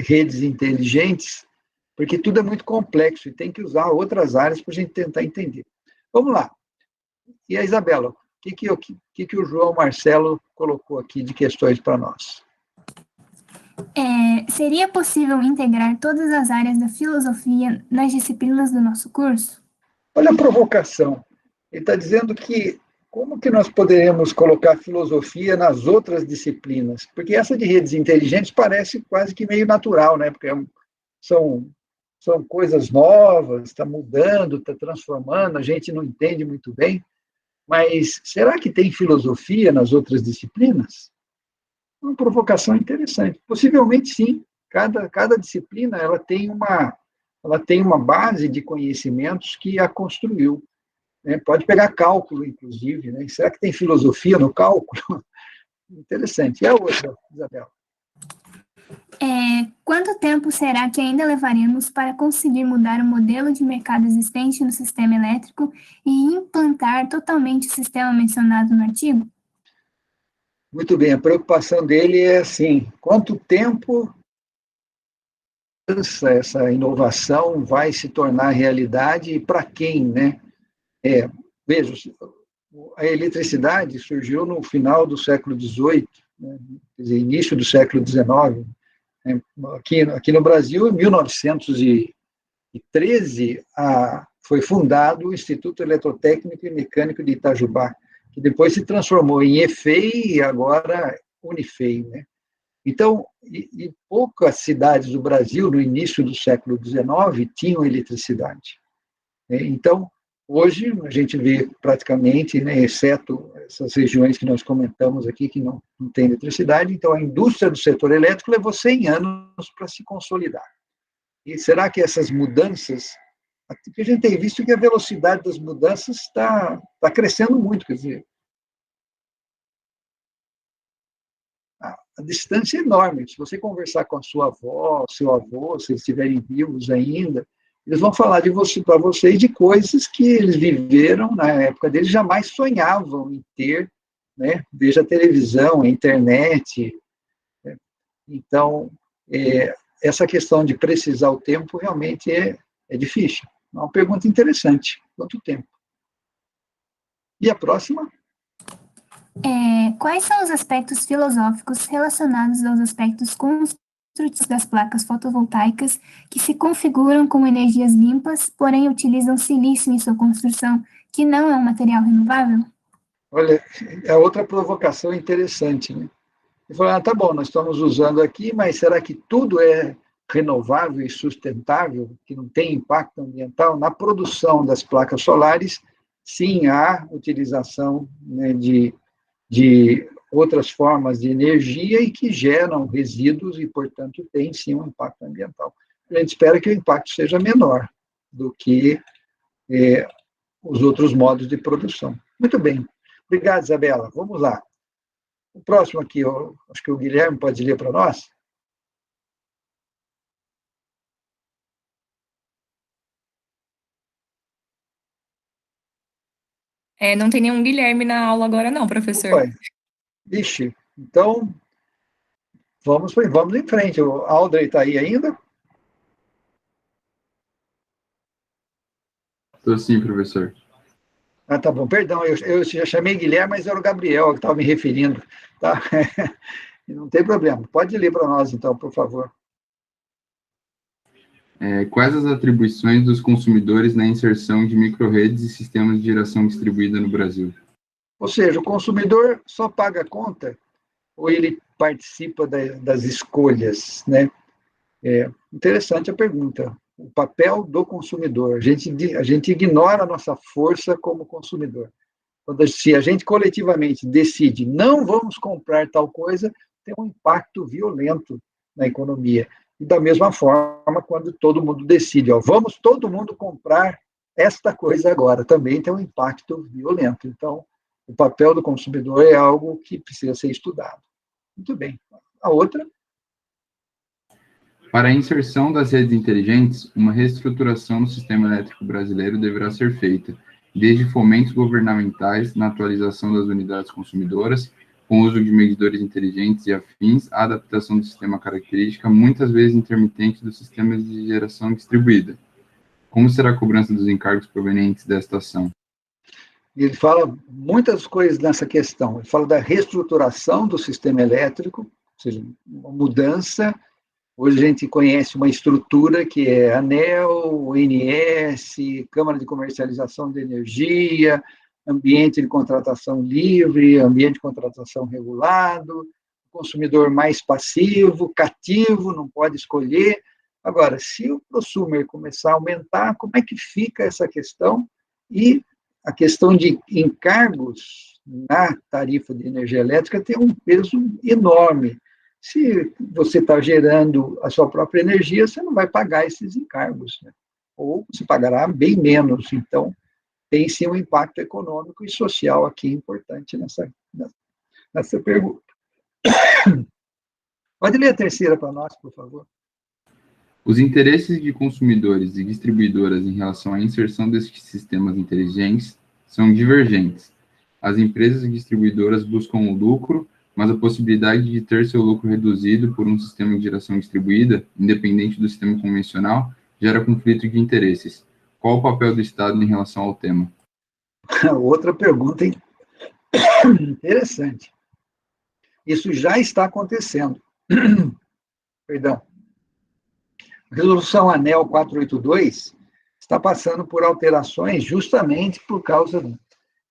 [SPEAKER 2] redes inteligentes, porque tudo é muito complexo e tem que usar outras áreas para a gente tentar entender. Vamos lá. E a Isabela, o que o João Marcelo colocou aqui de questões para nós?
[SPEAKER 5] Seria possível integrar todas as áreas da filosofia nas disciplinas do nosso curso?
[SPEAKER 2] Olha a provocação. Ele está dizendo que como que nós poderemos colocar filosofia nas outras disciplinas? Porque essa de redes inteligentes parece quase que meio natural, né? Porque são coisas novas, está mudando, está transformando, a gente não entende muito bem. Mas será que tem filosofia nas outras disciplinas? Uma provocação interessante. Possivelmente sim. Cada disciplina ela tem uma base de conhecimentos que a construiu. Né? Pode pegar cálculo, inclusive. Né? Será que tem filosofia no cálculo? Interessante. E a outra, Isabel?
[SPEAKER 5] Quanto tempo será que ainda levaremos para conseguir mudar o modelo de mercado existente no sistema elétrico e implantar totalmente o sistema mencionado no artigo?
[SPEAKER 2] Muito bem, a preocupação dele é assim, quanto tempo essa inovação vai se tornar realidade e para quem, né? Veja, a eletricidade surgiu no final do século XVIII, né? Quer dizer, início do século XIX. Né? Aqui no Brasil, em 1913, foi fundado o Instituto Eletrotécnico e Mecânico de Itajubá, que depois se transformou em EFEI e agora Unifei, né? Então, e poucas cidades do Brasil, no início do século XIX, tinham eletricidade. Então, hoje, a gente vê praticamente, né, exceto essas regiões que nós comentamos aqui, que não tem eletricidade, então a indústria do setor elétrico levou 100 anos para se consolidar. E será que essas mudanças, porque a gente tem visto que a velocidade das mudanças está crescendo muito, quer dizer, a distância é enorme. Se você conversar com a sua avó, seu avô, se eles estiverem vivos ainda, eles vão falar para vocês de coisas que eles viveram na época deles, jamais sonhavam em ter, né? Veja a televisão, a internet. Né? Então, essa questão de precisar o tempo realmente é difícil. É uma pergunta interessante. Quanto tempo? E a próxima?
[SPEAKER 5] Quais são os aspectos filosóficos relacionados aos aspectos construtivos das placas fotovoltaicas que se configuram como energias limpas, porém utilizam silício em sua construção, que não é um material renovável?
[SPEAKER 2] Olha, é outra provocação interessante, né? Ele falou, tá bom, nós estamos usando aqui, mas será que tudo é renovável e sustentável, que não tem impacto ambiental? Na produção das placas solares, sim, há utilização, né, de outras formas de energia e que geram resíduos e, portanto, tem, sim, um impacto ambiental. A gente espera que o impacto seja menor do que os outros modos de produção. Muito bem. Obrigado, Isabela. Vamos lá. O próximo aqui, acho que o Guilherme pode ler para nós.
[SPEAKER 3] Não tem nenhum Guilherme na aula agora não, professor.
[SPEAKER 2] Opa, ixi, então vamos em frente. O Aldrey está aí ainda?
[SPEAKER 6] Estou sim, professor.
[SPEAKER 2] Tá bom. Perdão, eu já chamei Guilherme, mas era o Gabriel que estava me referindo. Tá? Não tem problema. Pode ler para nós, então, por favor.
[SPEAKER 6] Quais as atribuições dos consumidores na inserção de microrredes e sistemas de geração distribuída no Brasil?
[SPEAKER 2] Ou seja, o consumidor só paga a conta ou ele participa das escolhas, né? Interessante a pergunta. O papel do consumidor. A gente ignora a nossa força como consumidor. Se a gente coletivamente decide não vamos comprar tal coisa, tem um impacto violento na economia. E da mesma forma, quando todo mundo decide, vamos todo mundo comprar esta coisa agora, também tem um impacto violento. Então, o papel do consumidor é algo que precisa ser estudado. Muito bem. A outra?
[SPEAKER 6] Para a inserção das redes inteligentes, uma reestruturação no sistema elétrico brasileiro deverá ser feita, desde fomentos governamentais na atualização das unidades consumidoras, com uso de medidores inteligentes e afins, a adaptação do sistema característica, muitas vezes intermitente, dos sistemas de geração distribuída. Como será a cobrança dos encargos provenientes desta ação?
[SPEAKER 2] Ele fala muitas coisas nessa questão. Ele fala da reestruturação do sistema elétrico, ou seja, uma mudança. Hoje a gente conhece uma estrutura que é ANEEL, ONS, Câmara de Comercialização de Energia, ambiente de contratação livre, ambiente de contratação regulado, consumidor mais passivo, cativo, não pode escolher. Agora, se o prosumer começar a aumentar, como é que fica essa questão? E a questão de encargos na tarifa de energia elétrica tem um peso enorme. Se você está gerando a sua própria energia, você não vai pagar esses encargos, né? Ou você pagará bem menos. Então, tem sim um impacto econômico e social aqui importante nessa pergunta. Pode ler a terceira para nós, por favor.
[SPEAKER 6] Os interesses de consumidores e distribuidoras em relação à inserção destes sistemas inteligentes são divergentes. As empresas distribuidoras buscam o lucro, mas a possibilidade de ter seu lucro reduzido por um sistema de geração distribuída, independente do sistema convencional, gera conflito de interesses. Qual o papel do Estado em relação ao tema?
[SPEAKER 2] Outra pergunta interessante. Isso já está acontecendo. Perdão. A Resolução ANEEL 482 está passando por alterações justamente por causa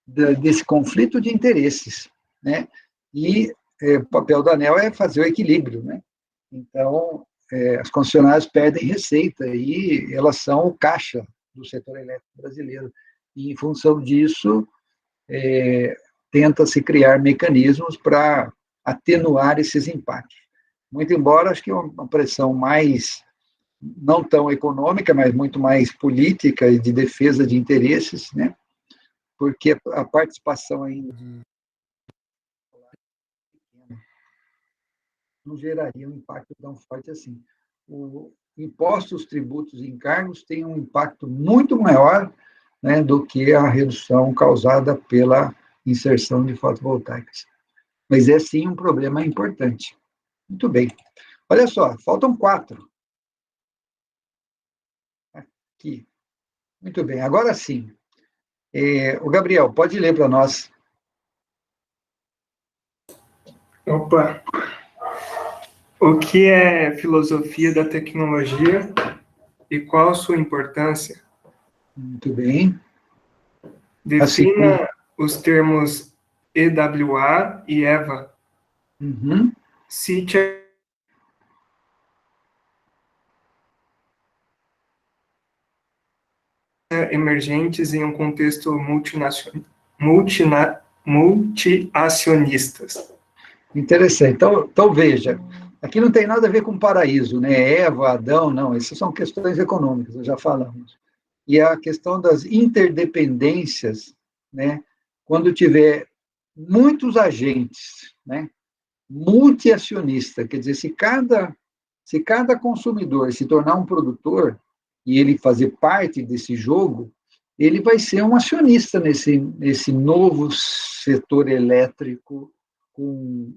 [SPEAKER 2] desse conflito de interesses, né? E o papel da ANEEL é fazer o equilíbrio, né? Então, as concessionárias perdem receita e elas são o caixa do setor elétrico brasileiro. E, em função disso, tenta-se criar mecanismos para atenuar esses impactos. Muito embora, acho que uma pressão mais, não tão econômica, mas muito mais política e de defesa de interesses, né? Porque a participação ainda não geraria um impacto tão forte assim. Impostos, tributos e encargos têm um impacto muito maior, né, do que a redução causada pela inserção de fotovoltaicas. Mas é, sim, um problema importante. Muito bem. Olha só, faltam 4. Aqui. Muito bem, agora sim. O Gabriel, pode ler para nós.
[SPEAKER 4] Opa! O que é filosofia da tecnologia e qual sua importância?
[SPEAKER 2] Muito bem.
[SPEAKER 4] Defina os termos EWA e EVA.
[SPEAKER 2] Uhum.
[SPEAKER 4] Cite emergentes em um contexto multiacionistas.
[SPEAKER 2] Interessante. Então, veja, aqui não tem nada a ver com paraíso, né? Eva, Adão, não. Essas são questões econômicas, já falamos. E a questão das interdependências, né? Quando tiver muitos agentes, né? Multiacionista, quer dizer, se cada consumidor se tornar um produtor e ele fazer parte desse jogo, ele vai ser um acionista nesse novo setor elétrico, com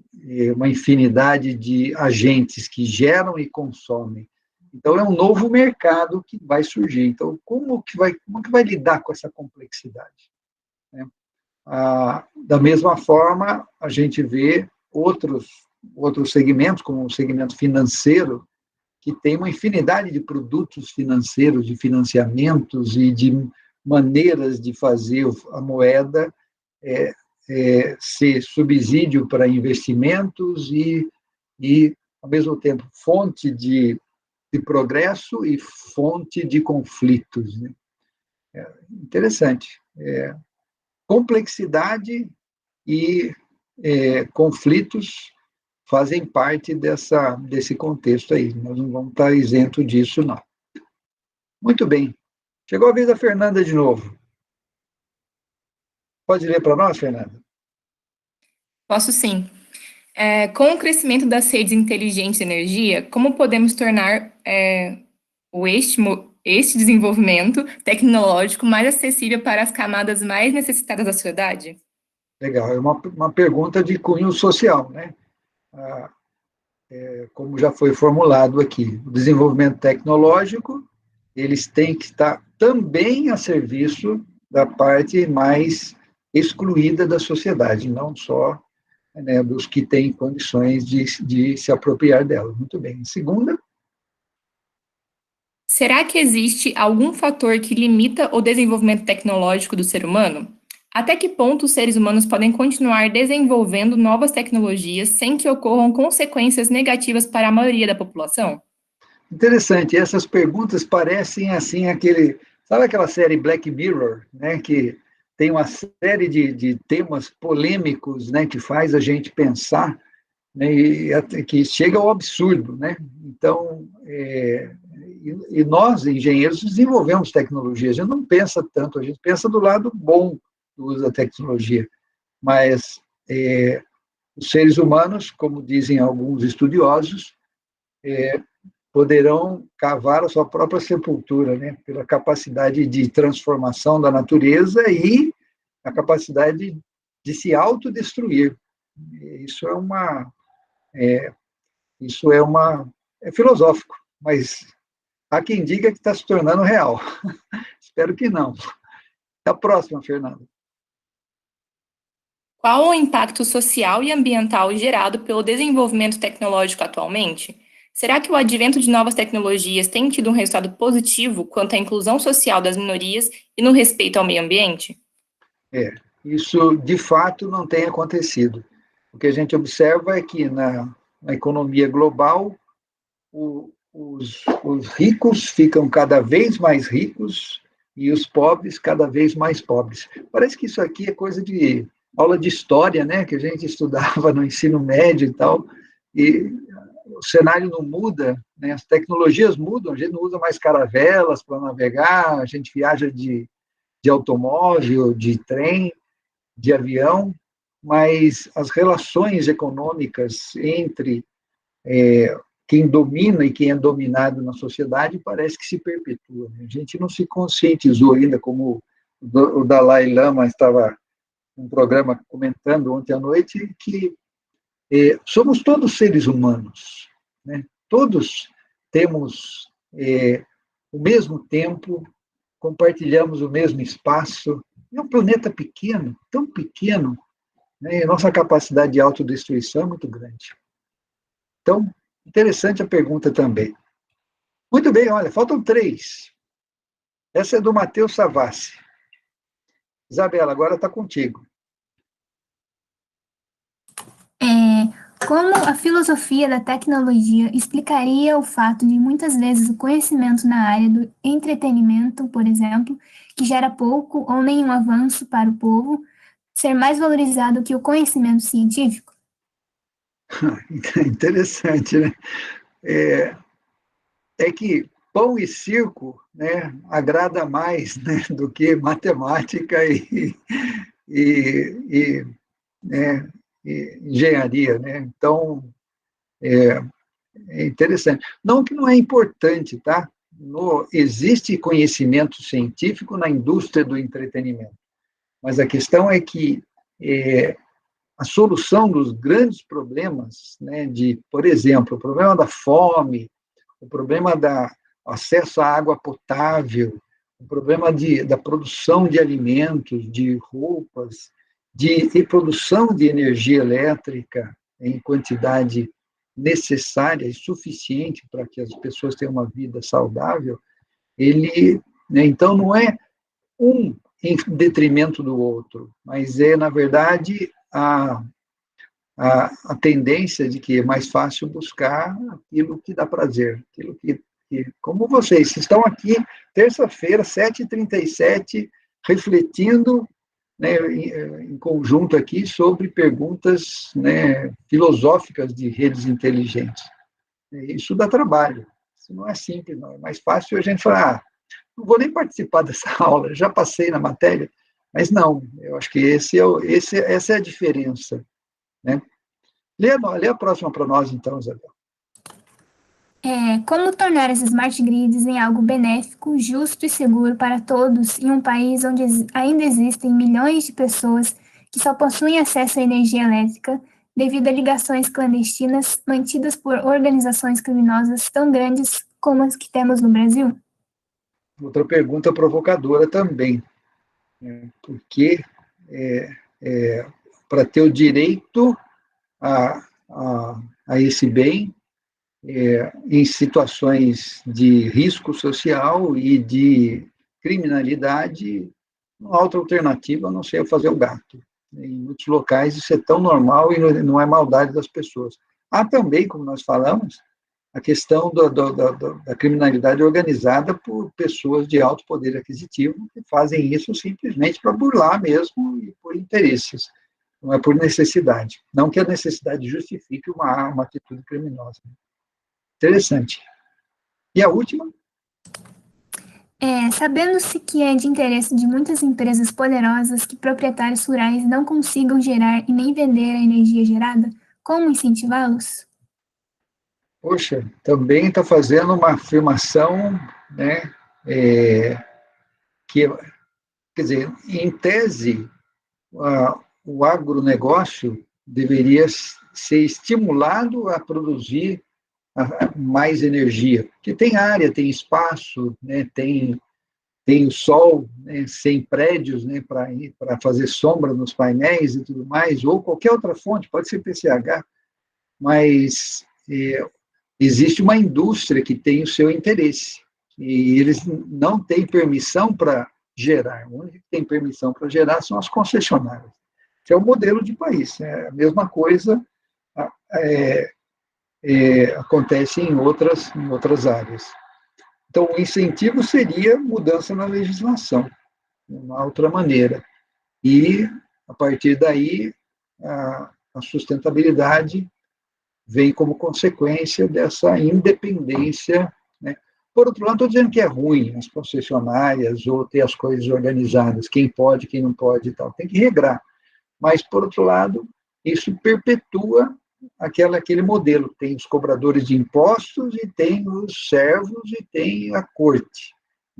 [SPEAKER 2] uma infinidade de agentes que geram e consomem. Então, é um novo mercado que vai surgir. Então, como que vai lidar com essa complexidade? Né? Da mesma forma, a gente vê outros segmentos, como o segmento financeiro, que tem uma infinidade de produtos financeiros, de financiamentos e de maneiras de fazer a moeda ser subsídio para investimentos e, ao mesmo tempo, fonte de progresso e fonte de conflitos. Né? Interessante. Complexidade e conflitos fazem parte desse contexto aí. Nós não vamos estar isento disso, não. Muito bem. Chegou a vez da Fernanda de novo. Pode ler para nós, Fernanda?
[SPEAKER 3] Posso sim. Com o crescimento das redes inteligentes de energia, como podemos tornar este desenvolvimento tecnológico mais acessível para as camadas mais necessitadas da sociedade?
[SPEAKER 2] Legal, é uma pergunta de cunho social, né? Como já foi formulado aqui, o desenvolvimento tecnológico, eles têm que estar também a serviço da parte mais excluída da sociedade, não só, né, dos que têm condições de se apropriar dela. Muito bem. Segunda.
[SPEAKER 3] Será que existe algum fator que limita o desenvolvimento tecnológico do ser humano? Até que ponto os seres humanos podem continuar desenvolvendo novas tecnologias sem que ocorram consequências negativas para a maioria da população?
[SPEAKER 2] Interessante, essas perguntas parecem assim sabe aquela série Black Mirror, né, que tem uma série de temas polêmicos, né, que faz a gente pensar, né, e que chega ao absurdo, né? Então, e nós, engenheiros, desenvolvemos tecnologia, a gente não pensa tanto, a gente pensa do lado bom do uso da tecnologia, mas os seres humanos, como dizem alguns estudiosos, poderão cavar a sua própria sepultura, né, pela capacidade de transformação da natureza e a capacidade de se autodestruir. Isso é filosófico, mas há quem diga que está se tornando real. Espero que não. Até a próxima, Fernanda.
[SPEAKER 3] Qual o impacto social e ambiental gerado pelo desenvolvimento tecnológico atualmente? Será que o advento de novas tecnologias tem tido um resultado positivo quanto à inclusão social das minorias e no respeito ao meio ambiente?
[SPEAKER 2] Isso de fato não tem acontecido. O que a gente observa é que na economia global, os ricos ficam cada vez mais ricos e os pobres cada vez mais pobres. Parece que isso aqui é coisa de aula de história, né, que a gente estudava no ensino médio e tal, e o cenário não muda, né, as tecnologias mudam, a gente não usa mais caravelas para navegar, a gente viaja de automóvel, de trem, de avião, mas as relações econômicas entre quem domina e quem é dominado na sociedade parece que se perpetua. A gente não se conscientizou ainda, como o Dalai Lama estava num programa comentando ontem à noite, que somos todos seres humanos, né? Todos temos o mesmo tempo, compartilhamos o mesmo espaço. É um planeta pequeno, tão pequeno, né? E nossa capacidade de autodestruição é muito grande. Então, interessante a pergunta também. Muito bem, olha, faltam 3. Essa é do Matheus Savassi. Isabela, agora está contigo.
[SPEAKER 5] Como a filosofia da tecnologia explicaria o fato de muitas vezes o conhecimento na área do entretenimento, por exemplo, que gera pouco ou nenhum avanço para o povo, ser mais valorizado que o conhecimento científico?
[SPEAKER 2] Interessante, né? É que pão e circo, né, agrada mais, né, do que matemática e, né, e engenharia, né? Então, é interessante. Não que não é importante, tá? Existe conhecimento científico na indústria do entretenimento, mas a questão é que a solução dos grandes problemas, né, por exemplo, o problema da fome, o problema do acesso à água potável, o problema da produção de alimentos, de roupas, de produção de energia elétrica em quantidade necessária e suficiente para que as pessoas tenham uma vida saudável, né, então, não é um em detrimento do outro, mas na verdade, a tendência de que é mais fácil buscar aquilo que dá prazer, aquilo que como vocês estão aqui, terça-feira, 7h37, refletindo, né, em conjunto aqui sobre perguntas, né, filosóficas de redes inteligentes. Isso dá trabalho, isso não é simples, não. É mais fácil a gente falar, não vou nem participar dessa aula, já passei na matéria, mas não, eu acho que essa é a diferença, né? Lê a próxima para nós, então, Isabel.
[SPEAKER 5] Como tornar as smart grids em algo benéfico, justo e seguro para todos em um país onde ainda existem milhões de pessoas que só possuem acesso à energia elétrica devido a ligações clandestinas mantidas por organizações criminosas tão grandes como as que temos no Brasil?
[SPEAKER 2] Outra pergunta provocadora também, né? Porque para ter o direito a esse bem, em situações de risco social e de criminalidade, não há outra alternativa a não ser fazer o gato. Em muitos locais isso é tão normal e não é maldade das pessoas. Há também, como nós falamos, a questão da criminalidade organizada por pessoas de alto poder aquisitivo que fazem isso simplesmente para burlar mesmo e por interesses, não é por necessidade. Não que a necessidade justifique uma atitude criminosa. Interessante. E a última?
[SPEAKER 5] Sabendo-se que é de interesse de muitas empresas poderosas que proprietários rurais não consigam gerar e nem vender a energia gerada, como incentivá-los?
[SPEAKER 2] Poxa, também está fazendo uma afirmação, né, que, quer dizer, em tese, o agronegócio deveria ser estimulado a produzir mais energia, porque tem área, tem espaço, né, tem o sol, né, sem prédios, né, para fazer sombra nos painéis e tudo mais, ou qualquer outra fonte, pode ser PCH, mas existe uma indústria que tem o seu interesse, e eles não têm permissão para gerar. O único que tem permissão para gerar são as concessionárias, que é o modelo de país. A mesma coisa acontece em outras áreas. Então, o incentivo seria mudança na legislação, uma outra maneira. E, a partir daí, a sustentabilidade vem como consequência dessa independência, né? Por outro lado, estou dizendo que é ruim as concessionárias ou ter as coisas organizadas, quem pode, quem não pode e tal, tem que regrar. Mas, por outro lado, isso perpetua aquele modelo. Tem os cobradores de impostos e tem os servos e tem a corte.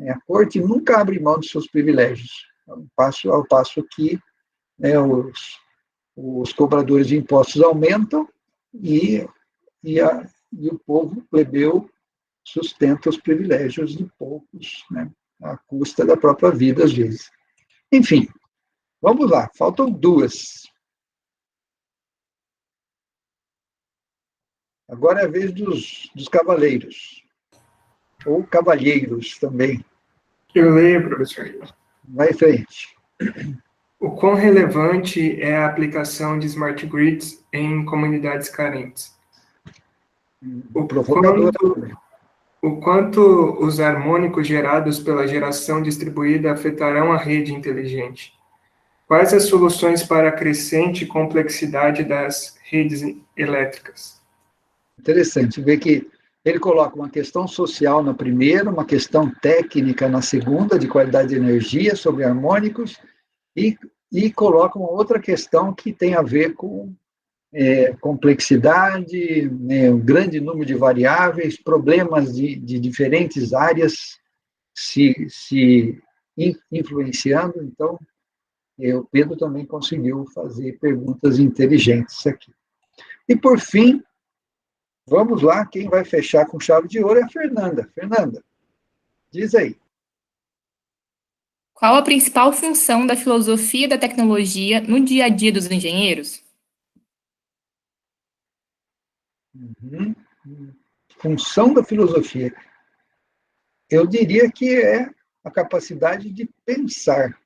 [SPEAKER 2] A corte nunca abre mão dos seus privilégios, ao passo que, né, os cobradores de impostos aumentam e o povo plebeu sustenta os privilégios de poucos, né, à custa da própria vida, às vezes. Enfim, vamos lá, faltam duas. Agora é a vez dos cavaleiros, ou cavalheiros também.
[SPEAKER 4] Eu leio, professor.
[SPEAKER 2] Vai em frente.
[SPEAKER 4] O quão relevante é a aplicação de smart grids em comunidades carentes? O quanto os harmônicos gerados pela geração distribuída afetarão a rede inteligente? Quais as soluções para a crescente complexidade das redes elétricas?
[SPEAKER 2] Interessante ver que ele coloca uma questão social na primeira, uma questão técnica na segunda, de qualidade de energia, sobre harmônicos, e coloca uma outra questão que tem a ver com complexidade, né, um grande número de variáveis, problemas de diferentes áreas se influenciando. Então, o Pedro também conseguiu fazer perguntas inteligentes aqui. E, por fim, vamos lá, quem vai fechar com chave de ouro é a Fernanda. Fernanda, diz aí.
[SPEAKER 3] Qual a principal função da filosofia da tecnologia no dia a dia dos engenheiros?
[SPEAKER 2] Função da filosofia. Eu diria que é a capacidade de pensar,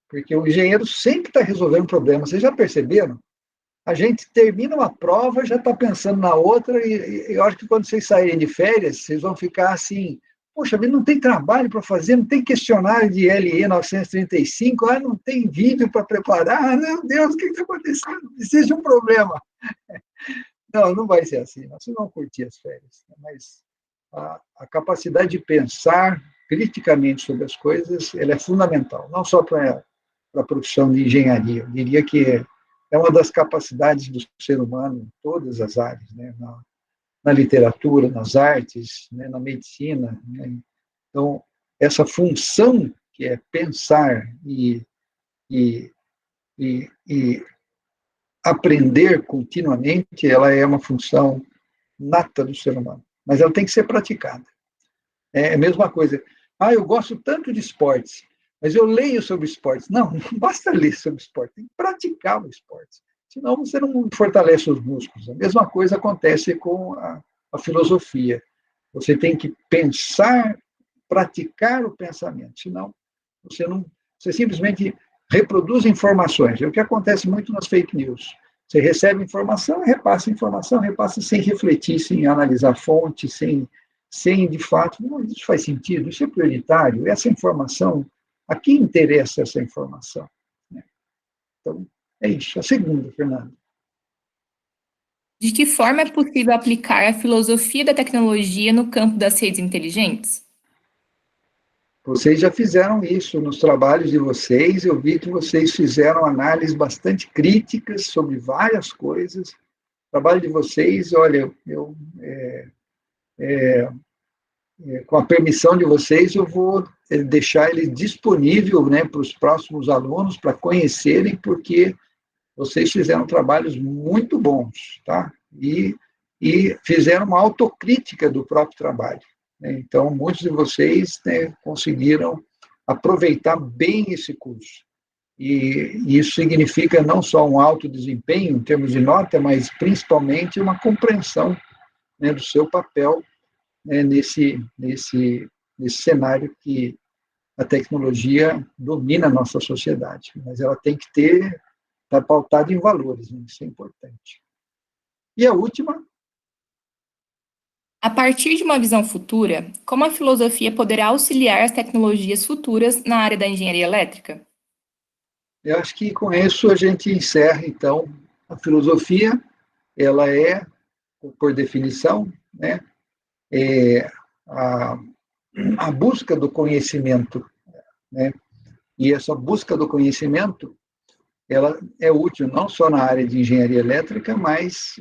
[SPEAKER 2] porque o engenheiro sempre está resolvendo problemas. Vocês já perceberam? A gente termina uma prova, já está pensando na outra, e eu acho que quando vocês saírem de férias, vocês vão ficar assim, poxa, não tem trabalho para fazer, não tem questionário de LE 935, não tem vídeo para preparar, meu Deus, o que está acontecendo? Precisa de um problema. Não vai ser assim, nós vamos curtir as férias, mas a capacidade de pensar criticamente sobre as coisas, ela é fundamental, não só para a profissão de engenharia, eu diria que é uma das capacidades do ser humano em todas as áreas, né? Na literatura, nas artes, né? Na medicina, né? Então, essa função que é pensar e aprender continuamente, ela é uma função nata do ser humano, mas ela tem que ser praticada. É a mesma coisa. Eu gosto tanto de esportes, mas eu leio sobre esportes. Não basta ler sobre esporte, tem que praticar o esporte, senão você não fortalece os músculos. A mesma coisa acontece com a filosofia. Você tem que pensar, praticar o pensamento, senão você simplesmente reproduz informações. É o que acontece muito nas fake news. Você recebe informação, repassa sem refletir, sem analisar fontes, sem de fato, não, isso faz sentido, isso é prioritário, essa informação, a quem interessa essa informação? Então, é isso. A segunda, Fernanda.
[SPEAKER 3] De que forma é possível aplicar a filosofia da tecnologia no campo das redes inteligentes?
[SPEAKER 2] Vocês já fizeram isso nos trabalhos de vocês, eu vi que vocês fizeram análises bastante críticas sobre várias coisas. O trabalho de vocês, olha, com a permissão de vocês, eu vou deixar ele disponível, né, para os próximos alunos, para conhecerem, porque vocês fizeram trabalhos muito bons, tá? E fizeram uma autocrítica do próprio trabalho, né? Então, muitos de vocês, né, conseguiram aproveitar bem esse curso. E isso significa não só um alto desempenho em termos de nota, mas principalmente uma compreensão, né, do seu papel, né, nesse cenário que a tecnologia domina a nossa sociedade. Mas ela tem que estar pautada em valores, né? Isso é importante. E a última.
[SPEAKER 3] A partir de uma visão futura, como a filosofia poderá auxiliar as tecnologias futuras na área da engenharia elétrica?
[SPEAKER 2] Eu acho que com isso a gente encerra, então, a filosofia. Ela é, por definição, né, a busca do conhecimento, né? E essa busca do conhecimento, ela é útil não só na área de engenharia elétrica, mas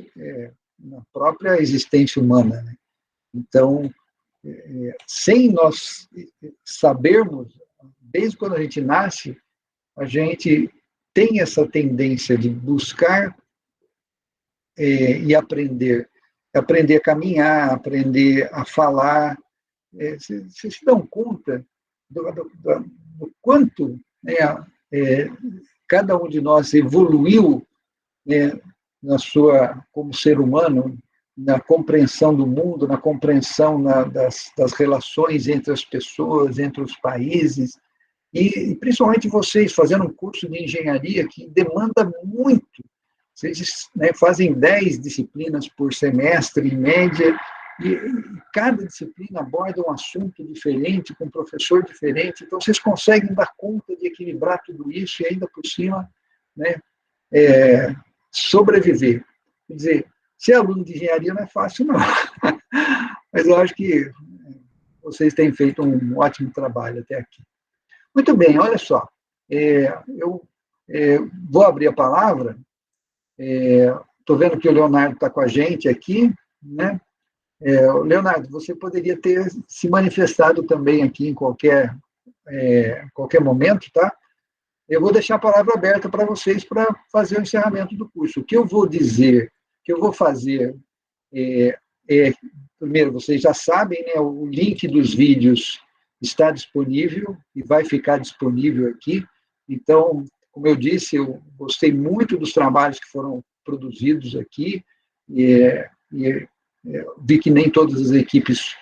[SPEAKER 2] na própria existência humana, né? Então, sem nós sabermos, desde quando a gente nasce, a gente tem essa tendência de buscar e aprender a caminhar, aprender a falar. Vocês se dão conta do quanto, né, cada um de nós evoluiu, né, como ser humano, na compreensão do mundo, na compreensão das relações entre as pessoas, entre os países, e principalmente vocês fazendo um curso de engenharia que demanda muito. Vocês, né, fazem 10 disciplinas por semestre, em média, e cada disciplina aborda um assunto diferente, com um professor diferente, então vocês conseguem dar conta de equilibrar tudo isso e ainda por cima, né, sobreviver. Quer dizer, ser aluno de engenharia não é fácil, não. Mas eu acho que vocês têm feito um ótimo trabalho até aqui. Muito bem, olha só. Eu vou abrir a palavra. Estou vendo que o Leonardo está com a gente aqui, né? Leonardo, você poderia ter se manifestado também aqui em qualquer momento, tá? Eu vou deixar a palavra aberta para vocês para fazer o encerramento do curso. O que eu vou dizer, o que eu vou fazer, primeiro, vocês já sabem, né, o link dos vídeos está disponível e vai ficar disponível aqui. Então, como eu disse, eu gostei muito dos trabalhos que foram produzidos aqui, vi que nem todas as equipes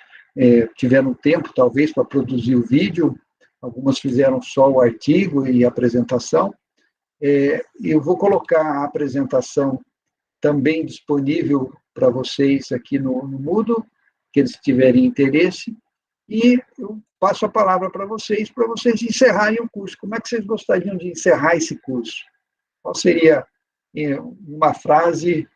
[SPEAKER 2] tiveram tempo, talvez, para produzir o vídeo, algumas fizeram só o artigo e a apresentação. Eu vou colocar a apresentação também disponível para vocês aqui no Moodle, que eles tiverem interesse, e eu passo a palavra para vocês encerrarem o curso. Como é que vocês gostariam de encerrar esse curso? Qual seria, uma frase,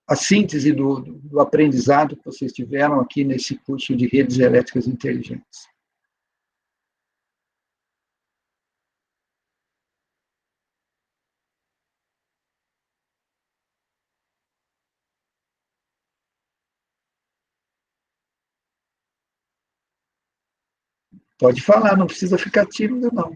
[SPEAKER 2] a síntese do aprendizado que vocês tiveram aqui nesse curso de redes elétricas inteligentes? Pode falar, não precisa ficar tímido, não.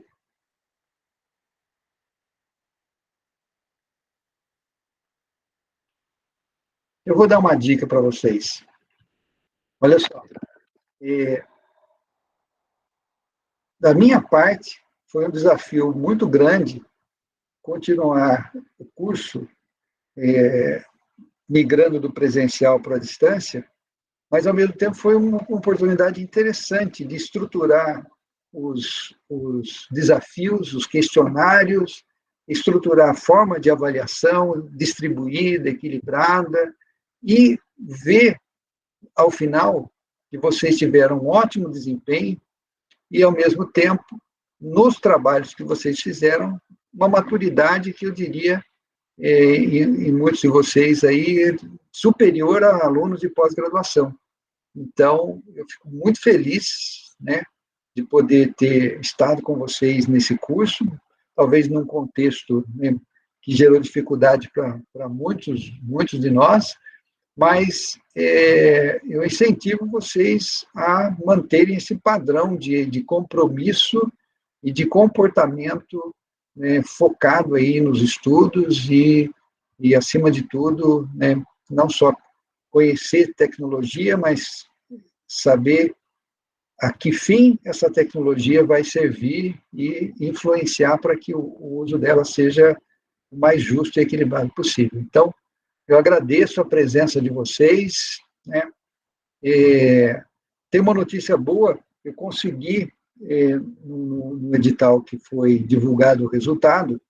[SPEAKER 2] Eu vou dar uma dica para vocês. Olha só. Da minha parte, foi um desafio muito grande continuar o curso, migrando do presencial para a distância, mas, ao mesmo tempo, foi uma oportunidade interessante de estruturar os desafios, os questionários, estruturar a forma de avaliação distribuída, equilibrada, e ver, ao final, que vocês tiveram um ótimo desempenho e, ao mesmo tempo, nos trabalhos que vocês fizeram, uma maturidade que eu diria, em muitos de vocês aí, superior a alunos de pós-graduação. Então, eu fico muito feliz, né, de poder ter estado com vocês nesse curso, talvez num contexto, né, que gerou dificuldade para muitos de nós, mas eu incentivo vocês a manterem esse padrão de compromisso e de comportamento né, focado aí nos estudos e acima de tudo, né, não só conhecer tecnologia, mas saber a que fim essa tecnologia vai servir e influenciar para que o uso dela seja o mais justo e equilibrado possível. Então, eu agradeço a presença de vocês, né? Tem uma notícia boa, eu consegui, no edital que foi divulgado o resultado,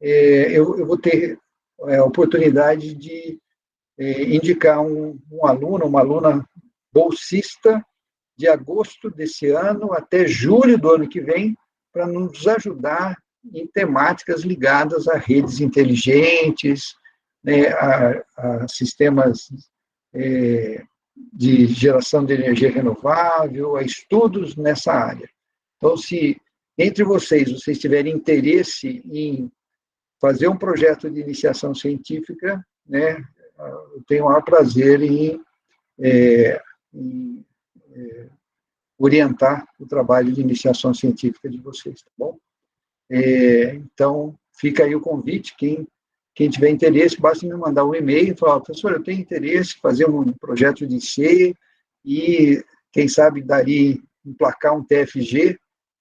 [SPEAKER 2] eu vou ter a oportunidade de indicar um aluno, uma aluna bolsista, de agosto desse ano até julho do ano que vem, para nos ajudar em temáticas ligadas a redes inteligentes, né, a sistemas de geração de energia renovável, a estudos nessa área. Então, se entre vocês tiverem interesse em fazer um projeto de iniciação científica, né, eu tenho o maior prazer em orientar o trabalho de iniciação científica de vocês, tá bom? Então, fica aí o convite, quem tiver interesse, basta me mandar um e-mail e falar, professor, eu tenho interesse em fazer um projeto de IC e, quem sabe, daria emplacar um TFG,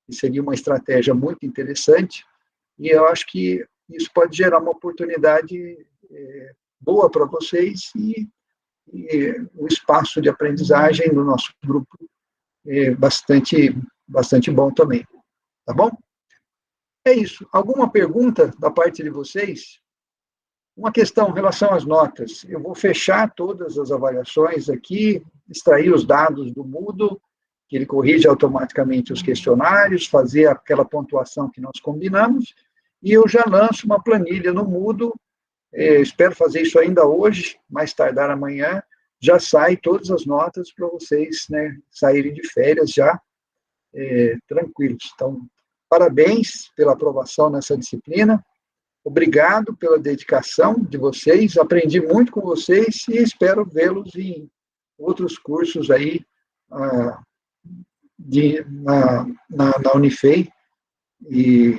[SPEAKER 2] que seria uma estratégia muito interessante, e eu acho que isso pode gerar uma oportunidade boa para vocês e o espaço de aprendizagem do nosso grupo bastante bom também. Tá bom? É isso. Alguma pergunta da parte de vocês? Uma questão em relação às notas. Eu vou fechar todas as avaliações aqui, extrair os dados do Moodle, que ele corrige automaticamente os questionários, fazer aquela pontuação que nós combinamos, e eu já lanço uma planilha no Moodle, espero fazer isso ainda hoje, mais tardar amanhã, já sai todas as notas para vocês, né, saírem de férias já tranquilos. Então, parabéns pela aprovação nessa disciplina, obrigado pela dedicação de vocês, aprendi muito com vocês e espero vê-los em outros cursos aí na Unifei, e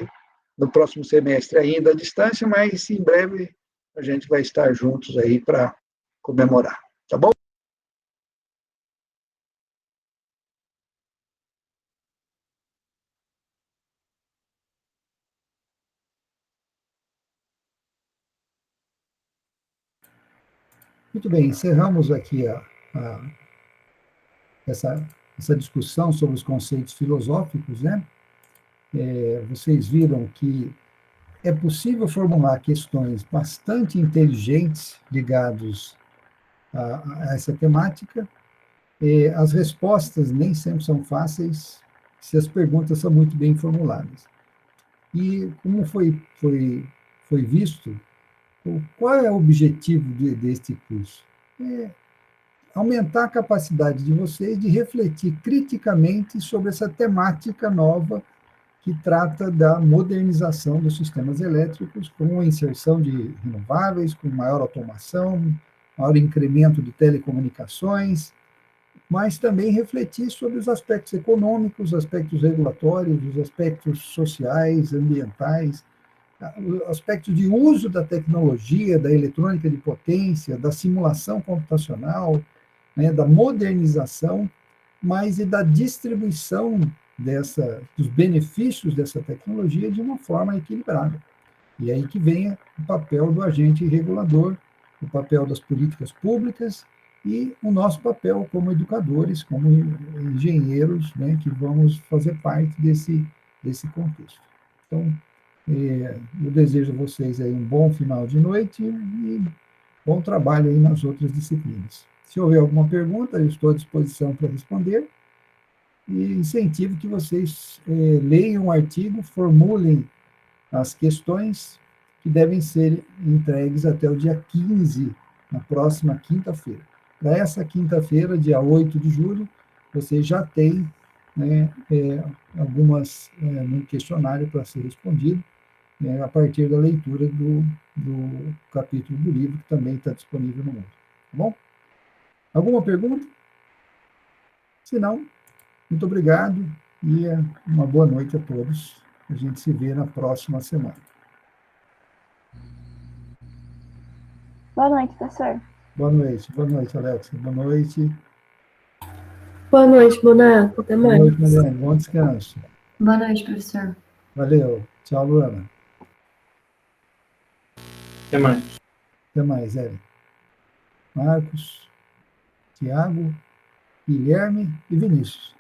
[SPEAKER 2] no próximo semestre ainda à distância, mas em breve a gente vai estar juntos aí para comemorar. Tá bom?
[SPEAKER 1] Muito bem, encerramos aqui essa discussão sobre os conceitos filosóficos, né? Vocês viram que é possível formular questões bastante inteligentes ligadas a essa temática. As respostas nem sempre são fáceis se as perguntas são muito bem formuladas. E como foi visto, qual é o objetivo deste curso? Aumentar a capacidade de vocês de refletir criticamente sobre essa temática nova que trata da modernização dos sistemas elétricos, com a inserção de renováveis, com maior automação, maior incremento de telecomunicações, mas também refletir sobre os aspectos econômicos, os aspectos regulatórios, os aspectos sociais, ambientais, aspectos de uso da tecnologia, da eletrônica de potência, da simulação computacional, né, da modernização, mas e da distribuição dos benefícios dessa tecnologia de uma forma equilibrada. E aí que vem o papel do agente regulador, o papel das políticas públicas e o nosso papel como educadores, como engenheiros, né, que vamos fazer parte desse contexto. Então, eu desejo a vocês aí um bom final de noite e bom trabalho aí nas outras disciplinas. Se houver alguma pergunta, eu estou à disposição para responder. E incentivo que vocês leiam o artigo, formulem as questões que devem ser entregues até o dia 15, na próxima quinta-feira. Para essa quinta-feira, dia 8 de julho, vocês já têm, né, algumas no questionário para ser respondido, né, a partir da leitura do capítulo do livro, que também está disponível no mundo. Tá bom? Alguma pergunta? Se não, muito obrigado e uma boa noite a todos. A gente se vê na próxima semana.
[SPEAKER 7] Boa noite, professor.
[SPEAKER 1] Boa noite, Alexa. Boa noite.
[SPEAKER 8] Boa noite, Bonato. Até mais.
[SPEAKER 1] Boa noite, Mariane. Bom descanso.
[SPEAKER 9] Boa noite, professor.
[SPEAKER 1] Valeu. Tchau, Luana.
[SPEAKER 10] Até mais.
[SPEAKER 1] Até mais, Érica. Marcos, Tiago, Guilherme e Vinícius.